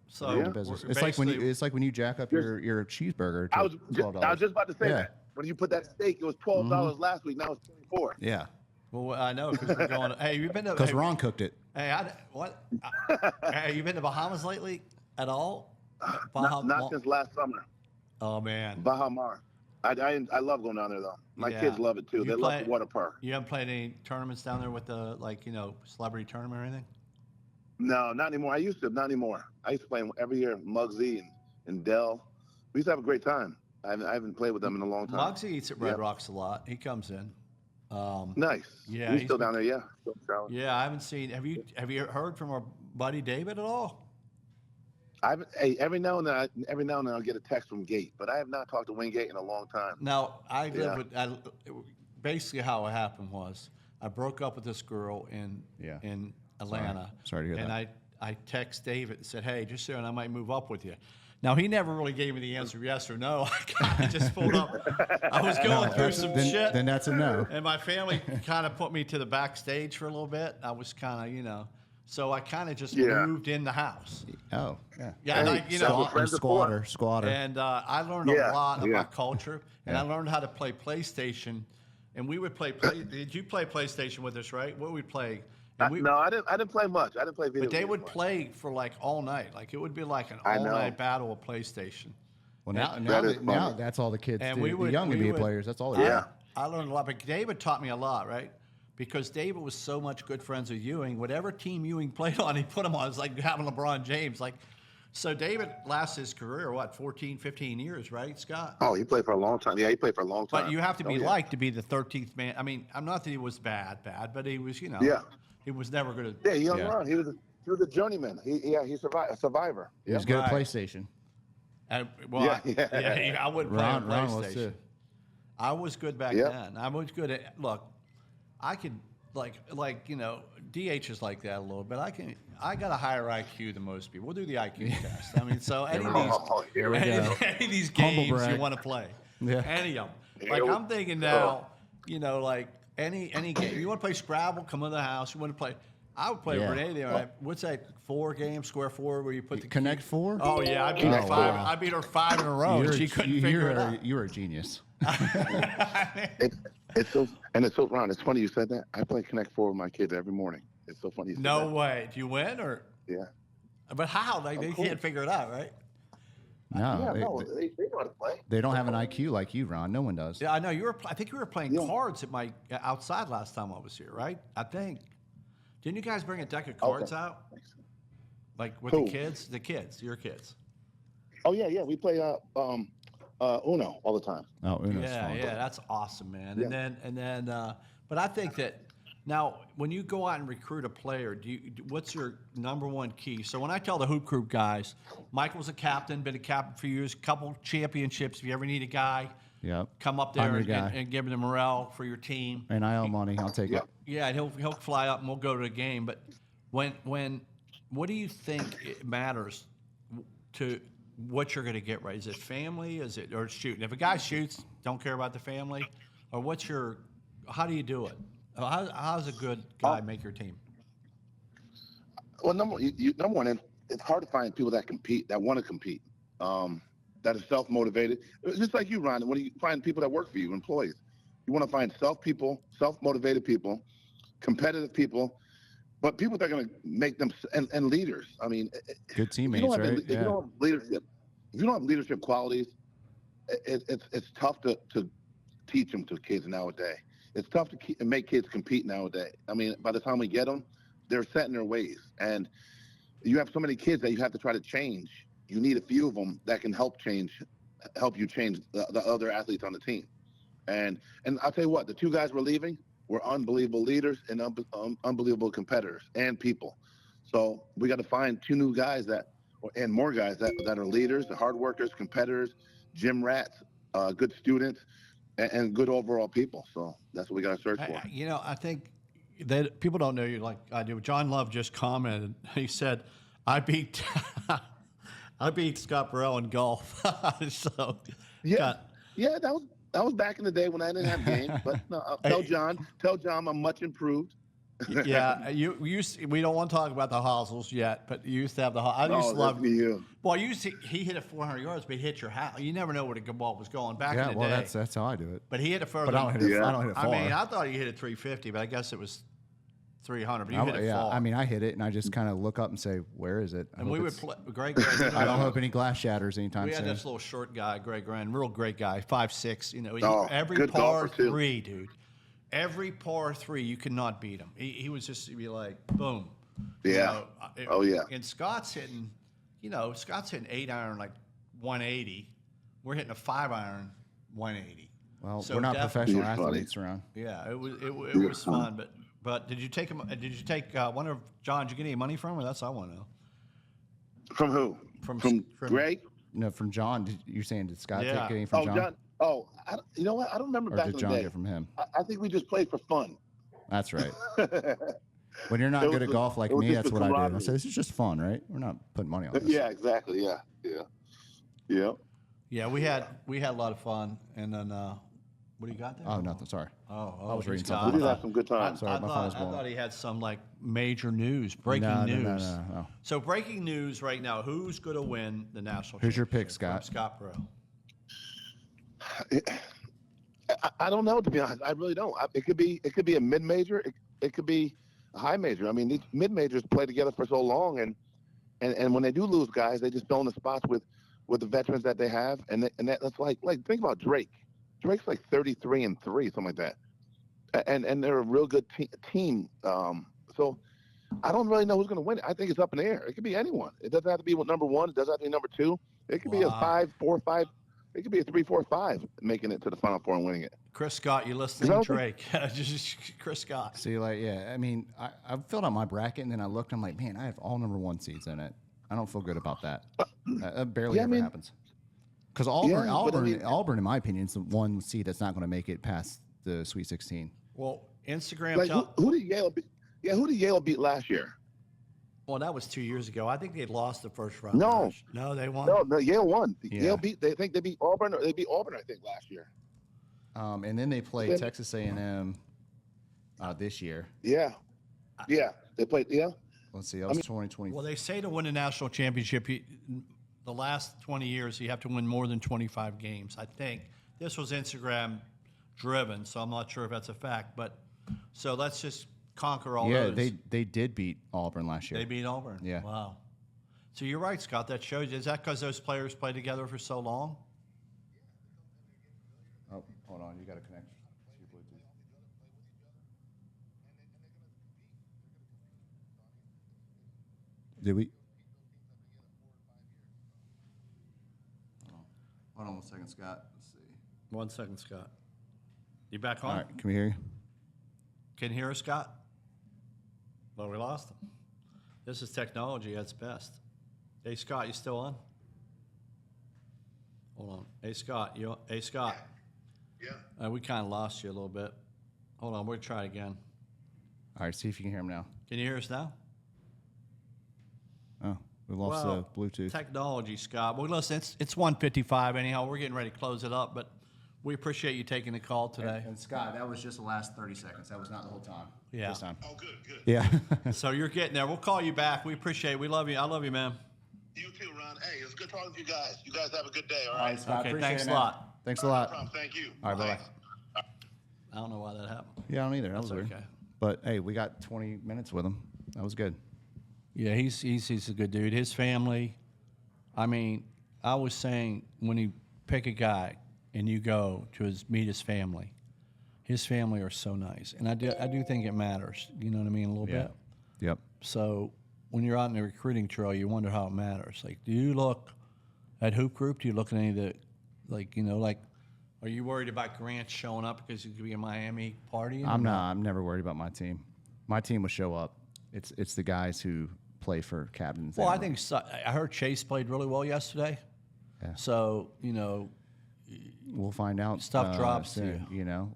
so They're in the we're business. It's like when you jack up your cheeseburger. To I was $12. just about to say Yeah. that. When you put that steak, it was $12 last week. Now it's $24. Yeah, well, I know because we're going. Hey, you've been to? because Hey, Ron cooked it. hey, hey, you been to Bahamas lately at all? Not since last summer. Oh man, Baha Mar. I love going down there though. My Yeah. kids love it too. You They play- love the water park. you haven't played any tournaments down there with the celebrity tournament or anything? No, not anymore. I used to, not anymore. I used to play 'em every year. Muggsy and Dell. We used to have a great time. I haven't played with them in a long time. Muggsy eats at Red Yep. Rocks a lot. He comes in. Nice. Yeah, He's he's still been- down there. Yeah. Still in Charlotte. Yeah, I haven't seen. Have you heard from our buddy David at all? Hey, every now and then I'll get a text from Gate, but I have not talked to Wayne Gate in a long time. Now I Yeah. live with. Basically, how it happened was I broke up with this girl in Atlanta. Sorry to hear and that. I text David and said, "Hey, just so you know, I might move up with you." Now he never really gave me the answer yes or no. I just pulled up. I was going through some shit. Then that's a no. And my family kind of put me to the backstage for a little bit. I was kind of, so I kind of just Yeah. moved in the house. Oh, yeah. Yeah, Hey, like, so friends before. Squatter. And I learned Yeah, a lot yeah. about culture, and I learned how to play PlayStation. And we would play. Did you play PlayStation with us? Right? What would we play? And we, No, I didn't play much. I didn't play video but they games would much. play for like all night. Like it would be like an I know. all-night battle of PlayStation. Well, now That is now funny. that's all the kids And do. we would- the young we NBA would- players, that's all they Yeah. I learned a lot, but David taught me a lot, right? Because David was so much good friends with Ewing. Whatever team Ewing played on, he put him on. It's like having LeBron James. Like, so David lasted his career, 14, 15 years, right, Scott? Oh, he played for a long time. Yeah, he played for a long time. But you have to be Oh, yeah. liked to be the 13th man. I mean, I'm not that he was bad, but he was, Yeah. he was never going to. Yeah, young Yeah. Ron. He was a journeyman. He survived a survivor. He was Yeah. good at Right. PlayStation. Yeah. I wouldn't play on Ron was PlayStation. too. I was good back Yep. then. I was good at look. I could DH is like that a little bit. I got a higher IQ than most people. We'll do the IQ test. I mean, so any of these Oh, here we we go. any of these Humble games you brag. want to play, Yeah. any of them. Here Like we- I'm thinking now, like any game. You want to play Scrabble? Come to the house. You want to play? I would play Yeah. Renee there. What's that? 4 game, square 4, where you put the Connect 4? Oh yeah, I beat her Connect 5. Four. I beat her 5 in a row. and she couldn't figure it out. You're a genius. It's so Ron. It's funny you said that. I play Connect Four with my kids every morning. It's so funny. You said No that. way. Do you win or? Yeah. But how? Like they course. can't figure it out, right? No, Yeah. they, No. They know how to play. they don't have an IQ like you, Ron. No one does. Yeah, I know. I think you were playing Yeah. cards at my outside last time I was here, right? I think. Didn't you guys bring a deck of cards out? Like with Who? the kids, your kids. Oh yeah. We play Uno all the time. Oh, Uno's Yeah, fun. yeah, that's awesome, man. Yeah. And then, but I think that now when you go out and recruit a player, what's your number one key? So when I tell the Hoop Group guys, Michael's a captain, been a captain for years, couple championships. If you ever need a guy Yep. come up I'm there your and, guy. and give the morale for your team. NIL money, I'll take Yeah. it. Yeah, and he'll fly up and we'll go to the game. But what do you think it matters to what you're going to get right? Is it family? Is it or shooting? If a guy shoots, don't care about the family, or how do you do it? How does a good guy make your team? Well, number one, it's hard to find people that compete, that want to compete, that are self-motivated. Just like you, Ron, when you find people that work for you, employees, you want to find self-motivated people, competitive people, but people that are going to make them and leaders. I mean, Good if you teammates, don't have, right? if you don't have leadership, if you don't have leadership qualities, it's tough to teach them to kids nowadays. It's tough to make kids compete nowadays. I mean, by the time we get them, they're set in their ways, and you have so many kids that you have to try to change. You need a few of them that can help you change the other athletes on the team. And I'll tell you what, the two guys we're leaving were unbelievable leaders and unbelievable competitors and people. So we got to find two new guys and more guys that are leaders, hard workers, competitors, gym rats, good students, and good overall people. So that's what we got to search for. I think that people don't know you like I do. John Love just commented. He said, "I beat I beat Scott Burrell in golf." So yeah, that was back in the day when I didn't have games. But no, tell John I'm much improved. Yeah, we don't want to talk about the hosels yet, but you used to have I used to love you. Well, he hit it 400 yards, but he hit your house. You never know where the ball was going back in the well, day. that's how I do it. But he hit it further. But I don't hit it. Yeah. I don't hit it far. I mean, I thought he hit it 350, but I guess it was 300. But you hit it yeah, far. I mean, I hit it, and I just kind of look up and say, "Where is it?" and we would play. Greg, I don't hope any glass shatters anytime we had soon. this little short guy, Greg Grant, real great guy, 5'6". You know, every good par golfer, too. 3, dude. Every par 3, you could not beat him. He was just, he'd be like, boom. Yeah. Oh, yeah. And Scott's hitting 8-iron like 180. We're hitting a 5-iron 180. Well, So we're not definitely- professional You're funny. athletes around. Yeah, it was fun. But did you take him? Did you take one of John? Did you get any money from him? That's all I want to know. From who? From Greg? No, from John. You're saying did Scott Yeah. take any from John? You know what? I don't remember Or back did in John the day. get from him? I think we just played for fun. That's right. When you're not It good was at a- golf like it was me, just that's for what I do. I camaraderie. say, this is just fun, right? We're not putting money on this. Yeah, exactly. Yeah. Yeah, we had a lot of fun. And then what do you got there? Oh, nothing. Sorry. Oh, I was reading he's got- We something. did have some good I, times. Sorry, I my phone thought, was I blowing thought up. he had some like major news, breaking No, news. No. So breaking news right now. Who's going to win the national? Who's your pick, championship? Scott? Scott Burrell. I don't know, to be honest. I really don't. It could be a mid-major. It could be a high major. I mean, these mid-majors play together for so long, and when they do lose guys, they just fill in the spots with the veterans that they have, and that's like think about Drake. Drake's like 33-3, something like that, and they're a real good team. So I don't really know who's going to win it. I think it's up in the air. It could be anyone. It doesn't have to be number one. It doesn't have to be number two. It could be a 5, 4, 5. It could be a 3, 4, 5 making it to the Final Four and winning it. Chris Scott, you listening to Drake? Just Chris Scott. See, I mean, I filled out my bracket, and then I looked, I'm like, man, I have all number 1 seeds in it. I don't feel good about that. That barely ever happens. Because Auburn, in my opinion, is the 1 seed that's not going to make it past the Sweet 16. Well, Instagram. Like, who did Yale beat? Yeah, who did Yale beat last year? Well, that was 2 years ago. I think they lost the first round. No. No, they won. No, Yale won. Yeah. Yale beat. They beat Auburn. They beat Auburn, I think, last year. And then they played Texas A&M this year. Yeah. They played. Yeah. Let's see, that was 2020. Well, they say to win a national championship, the last 20 years, you have to win more than 25 games. I think this was Instagram driven, so I'm not sure if that's a fact. But so let's just conquer all those. Yeah, they did beat Auburn last year. They beat Auburn. Yeah. Wow. So you're right, Scott. That shows. Is that because those players played together for so long? Oh, hold on, you got to connect to your Bluetooth. Did we? Hold on 1 second, Scott. Let's see. 1 second, Scott. You back on? All right, can we hear you? Can you hear us, Scott? Well, we lost him. This is technology at its best. Hey, Scott, you still on? Hold on. Hey, Scott. Hey, Scott. Yeah. We kind of lost you a little bit. Hold on, we'll try again. All right, see if you can hear him now. Can you hear us now? Oh, we lost Well, the Bluetooth. Technology, Scott. Well, listen, it's 1:55 anyhow. We're getting ready to close it up, but we appreciate you taking the call today. And Scott, that was just the last 30 seconds. That was not the whole time. Yeah. This time. Oh, good. Yeah. So you're getting there. We'll call you back. We appreciate it. We love you. I love you, man. You too, Ron. Hey, it's good talking to you guys. You guys have a good day, all All right? right, Scott. Okay, appreciate thanks it, a man. lot. Thanks a No lot. problem. Thank you. All right, bye-bye. Thanks. I don't know why that happened. Yeah, I don't either. That was That's weird. okay. But hey, we got 20 minutes with him. That was good. Yeah, he's a good dude. His family, I mean, I was saying when you pick a guy and you go to meet his family are so nice, and I do think it matters. You know what I mean, a little bit. Yep. So when you're out in the recruiting trail, you wonder how it matters. Like, do you look at Hoop Group? Do you look at any of the, are you worried about Grant showing up because he could be a Miami party? I'm not. I'm never worried about my team. My team will show up. It's the guys who play for captains. Well, I think I heard Chase played really well yesterday. Yeah. So, we'll find out. Stuff drops soon. to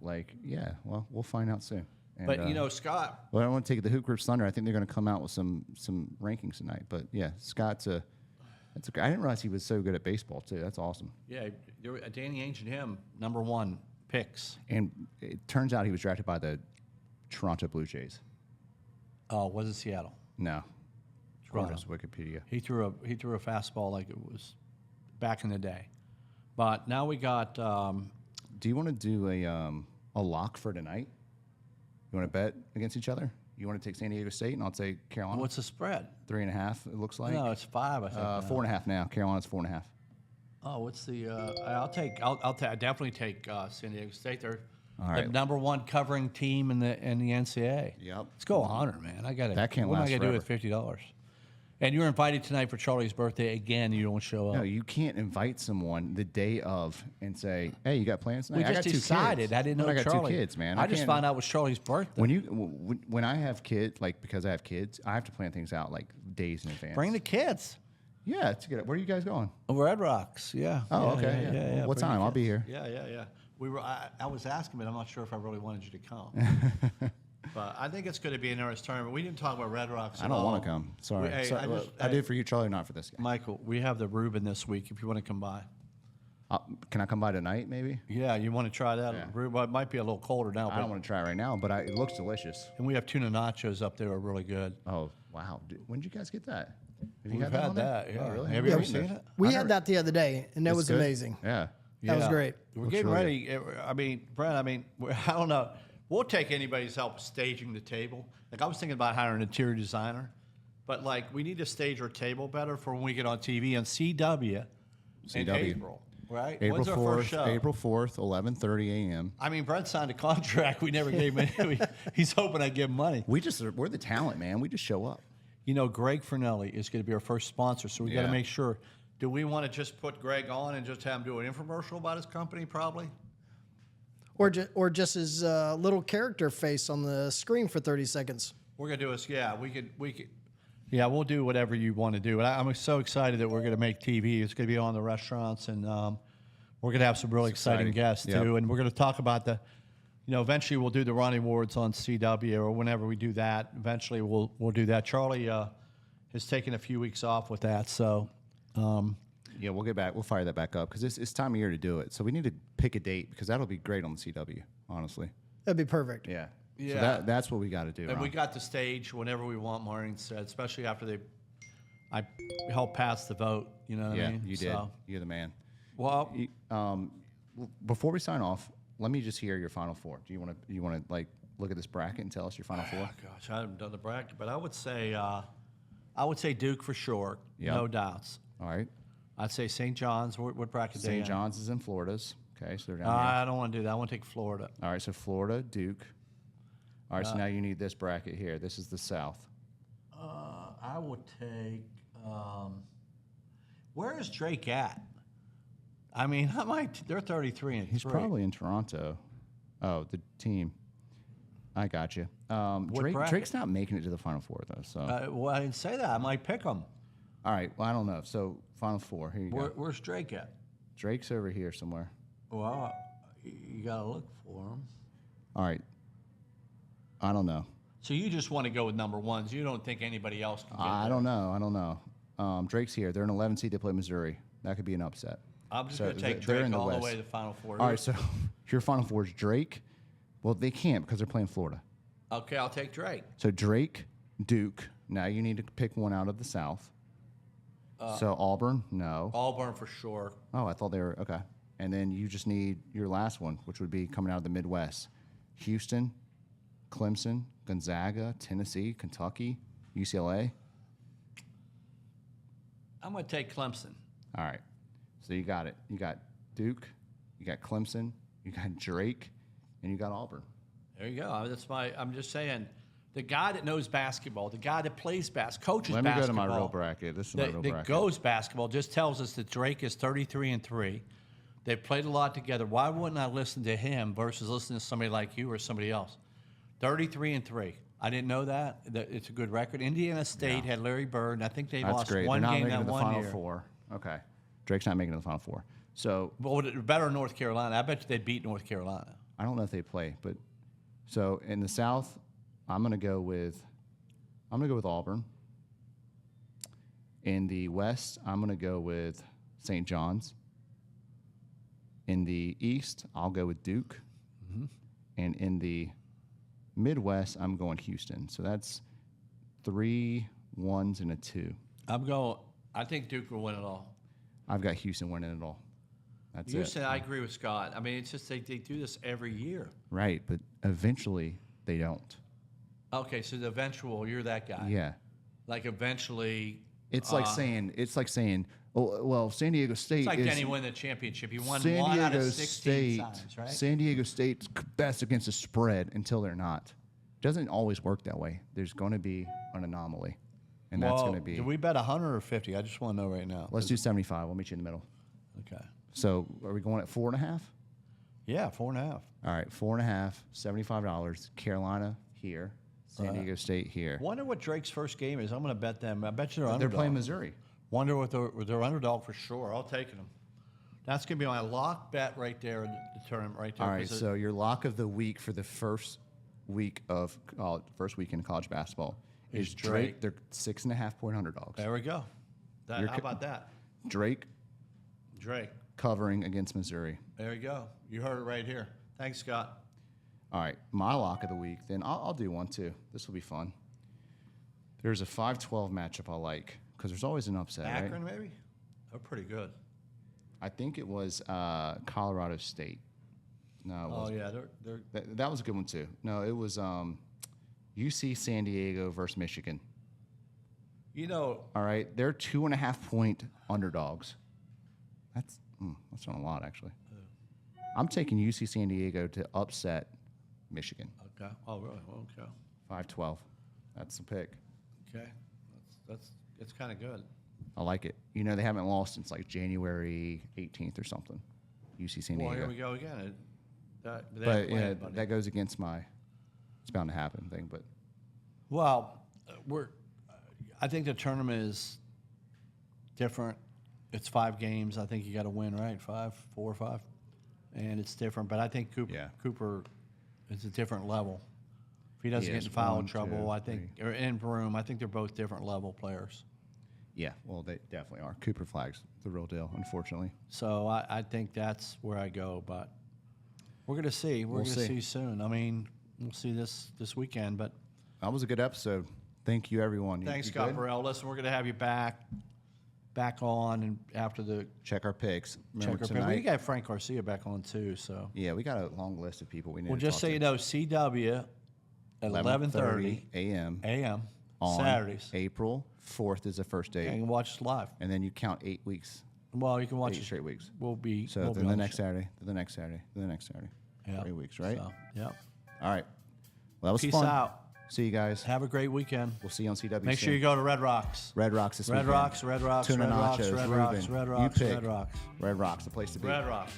Well, we'll find out soon. And, but, Scott. well, I don't want to take the Hoop Group's thunder. I think they're going to come out with some rankings tonight. But yeah, Scott's that's I didn't realize he was so good at baseball too. That's awesome. Yeah, Danny Ainge and him, #1 picks. And it turns out he was drafted by the Toronto Blue Jays. Oh, was it Seattle? No, Toronto. Toronto's Wikipedia. He threw a fastball like it was back in the day. But now we got. Do you want to do a lock for tonight? You want to bet against each other? You want to take San Diego State, and I'll take Carolina. What's the spread? 3.5. It looks like. No, it's 5. I think. now. 4.5 now. Carolina's 4.5. Oh, what's the? I'll definitely take San Diego State. They're All right. the #1 covering team in the NCAA. Yep. Let's go 100, man. I got it. That can't What am I last gonna do with $50? And you're invited tonight for Charlie's birthday again. You don't show up. No, you can't invite someone the day of and say, "Hey, you got plans tonight?" We I just got 2 decided. kids. I didn't know I got Charlie. 2 kids, man. I just can't- found out it was Charlie's birthday. when I have kids, because I have kids, I have to plan things out like days in advance. Bring the kids. Yeah, it's good. Where are you guys going? Red Rocks. Yeah. Oh, Yeah, okay. Yeah. What Bring time? the I'll be kids. here. Yeah. We were. I was asking, but I'm not sure if I really wanted you to come. But I think it's going to be an interesting tournament. We didn't talk about Red Rocks. I don't want to come. Sorry. Hey, Sorry. I did for you, Charlie, not for this guy. Michael, we have the Reuben this week. If you want to come by. Can I come by tonight, maybe? Yeah, you want to try that? Yeah. Reuben, it might be a little colder now, I don't want to try it right now, but it looks delicious. and we have tuna nachos up there are really good. Oh, wow. When did you guys get that? Have you We've got had on there? that. Yeah. Oh, really? Have you ever Yeah, seen it? We I had heard- that the other day, and that It's was good? amazing. Yeah. That was great. We're Looks getting really ready. I mean, Brent, I don't know. We'll take anybody's help staging the table. Like, I was thinking about hiring an interior designer, but, we need to stage our table better for when we get on TV on CW in CW. April, right? April When's our 4th, first show? April 4th, 11:30 a.m. I mean, Brent signed a contract. We never gave him any. He's hoping I give him money. We're the talent, man. We just show up. Greg Fernelli is going to be our first sponsor, so we got to Yeah. make sure. Do we want to just put Greg on and just have him do an infomercial about his company? Probably. Or just his little character face on the screen for 30 seconds. We're gonna do this. Yeah, we could. Yeah, we'll do whatever you want to do. But I'm so excited that we're gonna make TV. It's gonna be on the restaurants, and we're gonna have some really exciting guests Yep. too. And we're gonna talk about eventually we'll do the Ronnie Awards on CW, or whenever we do that. Eventually we'll do that. Charlie has taken a few weeks off with that, so. Yeah, we'll get back. We'll fire that back up because it's time of year to do it. So we need to pick a date because that'll be great on the CW. Honestly. That'd be perfect. Yeah. Yeah. So that's what we got to do. And we Ron. got the stage whenever we want, Maureen said, especially after I helped pass the vote, you know what Yeah, I mean? you did. So, You're the man. well, Before we sign off, let me just hear your final 4. Do you want to look at this bracket and tell us your final 4? gosh, I haven't done the bracket, but I would say Duke for sure, Yep. no doubts. All right. I'd say St. John's. What bracket they St. in? John's is in Florida's. Okay, so they're down here. I don't want to do that. I want to take Florida. All right, so Florida, Duke. All right, so now you need this bracket here. This is the South. I would take. Where is Drake at? I mean, they're 33 and He's 3. probably in Toronto. Oh, the team. I got you. bracket? Drake's not making it to the Final 4 though. So Well, I didn't say that. I might pick him. all right. Well, I don't know. So Final 4. Here you go. Where's Drake at? Drake's over here somewhere. Well, You got to look for them. All right. I don't know. So you just want to go with number ones. You don't think anybody else can get I there. don't know. Drake's here. They're an 11 seed. They play Missouri. That could be an upset. I'm just So going to take they're Drake in the all the West. way to the Final Four. All right, so your Final Four is Drake. Well, they can't because they're playing Florida. Okay, I'll take Drake. So Drake, Duke. Now you need to pick one out of the South. So Auburn, no. Auburn for sure. Oh, I thought they were okay. And then you just need your last one, which would be coming out of the Midwest: Houston, Clemson, Gonzaga, Tennessee, Kentucky, UCLA. I'm going to take Clemson. All right. So you got it. You got Duke, you got Clemson, you got Drake, and you got Auburn. There you go. That's I'm just saying, the guy that knows basketball, the guy that plays basketball, coaches Let me basketball. go to my real bracket. This is my real that bracket. goes basketball just tells us that Drake is 33-3. They've played a lot together. Why wouldn't I listen to him versus listening to somebody like you or somebody else? 33-3. I didn't know that. It's a good record. Indiana State had Larry Bird, and I think they That's lost great. one They're not game making that the one Final year. Four. Okay. Drake's not making it to the Final Four. So Well, better than North Carolina. I bet you they'd beat North Carolina. I don't know if they play, but so in the South, I'm gonna go with Auburn. In the West, I'm gonna go with St. John's. In the East, I'll go with Duke. And in the Midwest, I'm going Houston. So that's 3 1s and a 2. I think Duke will win it all. I've got Houston winning it all. That's Houston, it. I agree with Scott. I mean, it's just they do this every year. Right, but eventually they don't. Okay, so the eventual, you're that guy. Yeah. Like eventually. It's like saying, oh, well, San Diego State It's like is Denny winning the championship. He won San one out Diego of 16 State. times, right? San Diego State's best against the spread until they're not. Doesn't always work that way. There's going to be an anomaly, and that's going to be. Do we bet 100 or 50? I just want to know right now. Let's do 75. We'll meet you in the middle. Okay. So are we going at 4.5? Yeah, 4.5. All right, 4.5, $75. Carolina here, San Diego State here. Wonder what Drake's first game is. I'm going to bet them. I bet you they're They're underdog. playing Missouri. Wonder what they're underdog for sure. I'll take them. That's going to be my lock bet right there in the tournament right there. All right, 'cause so your lock of the week for the first weekend of college basketball is Drake. They're 6.5 point underdogs. there we go. How about that? Drake Drake. covering against Missouri. There you go. You heard it right here. Thanks, Scott. All right, my lock of the week. Then I'll do one too. This will be fun. There's a 5-12 matchup I like because there's always an upset, Akron, right? maybe? They're pretty good. I think it was Colorado State. No, it Oh, wasn't. yeah. They're That was a good one too. No, it was UC San Diego versus Michigan. you know, All right, they're 2.5 point underdogs. That's not a lot actually. I'm taking UC San Diego to upset Michigan. okay. Oh, really? Okay. 5-12. That's the pick. Okay. It's kind of good. I like it. You know, they haven't lost since like January 18th or something. UC San Diego. Well, here we go again. They But haven't yeah, played anybody. that goes against my it's bound to happen thing. But Well, I think the tournament is different. It's 5 games. I think you got to win, right? 4 or 5, and it's different. But I think Cooper is a different level. If he doesn't He get is in foul 1, trouble, 2, I think, or in Broome, I think they're both different level players. yeah, well, they definitely are. Cooper Flag's the real deal, unfortunately. So I think that's where I go. But we're going to see. We're We'll going to see. see soon. I mean, we'll see this weekend. But That was a good episode. Thank you, everyone. thanks, You Scott good? Burrell. Listen, we're going to have you back on and after the Check our picks. Remember checker. We tonight. got Frank Garcia back on too. So Yeah, we got a long list of people we need well, to just talk so to. you know, CW at 11:30 a.m. a.m. on Saturdays. April 4th is the first You day, can watch us live. and then you count 8 weeks, Well, you can watch 8 us. straight weeks. We'll be So we'll then be the on next show. Saturday, then the next Saturday, then the next Saturday. Yeah. 3 weeks, right? So, yep. All right. Well, that was Peace fun. out. See you guys. Have a great weekend. We'll see you on CW. Make soon. sure you go to Red Rocks. Red Rocks this Red weekend. Rocks, Red Rocks, Tuna Red Rocks, nachos, Red Reuben. Rocks, Red You Rocks, pick. Red Rocks. Red Rocks, the place to be. Red Rocks.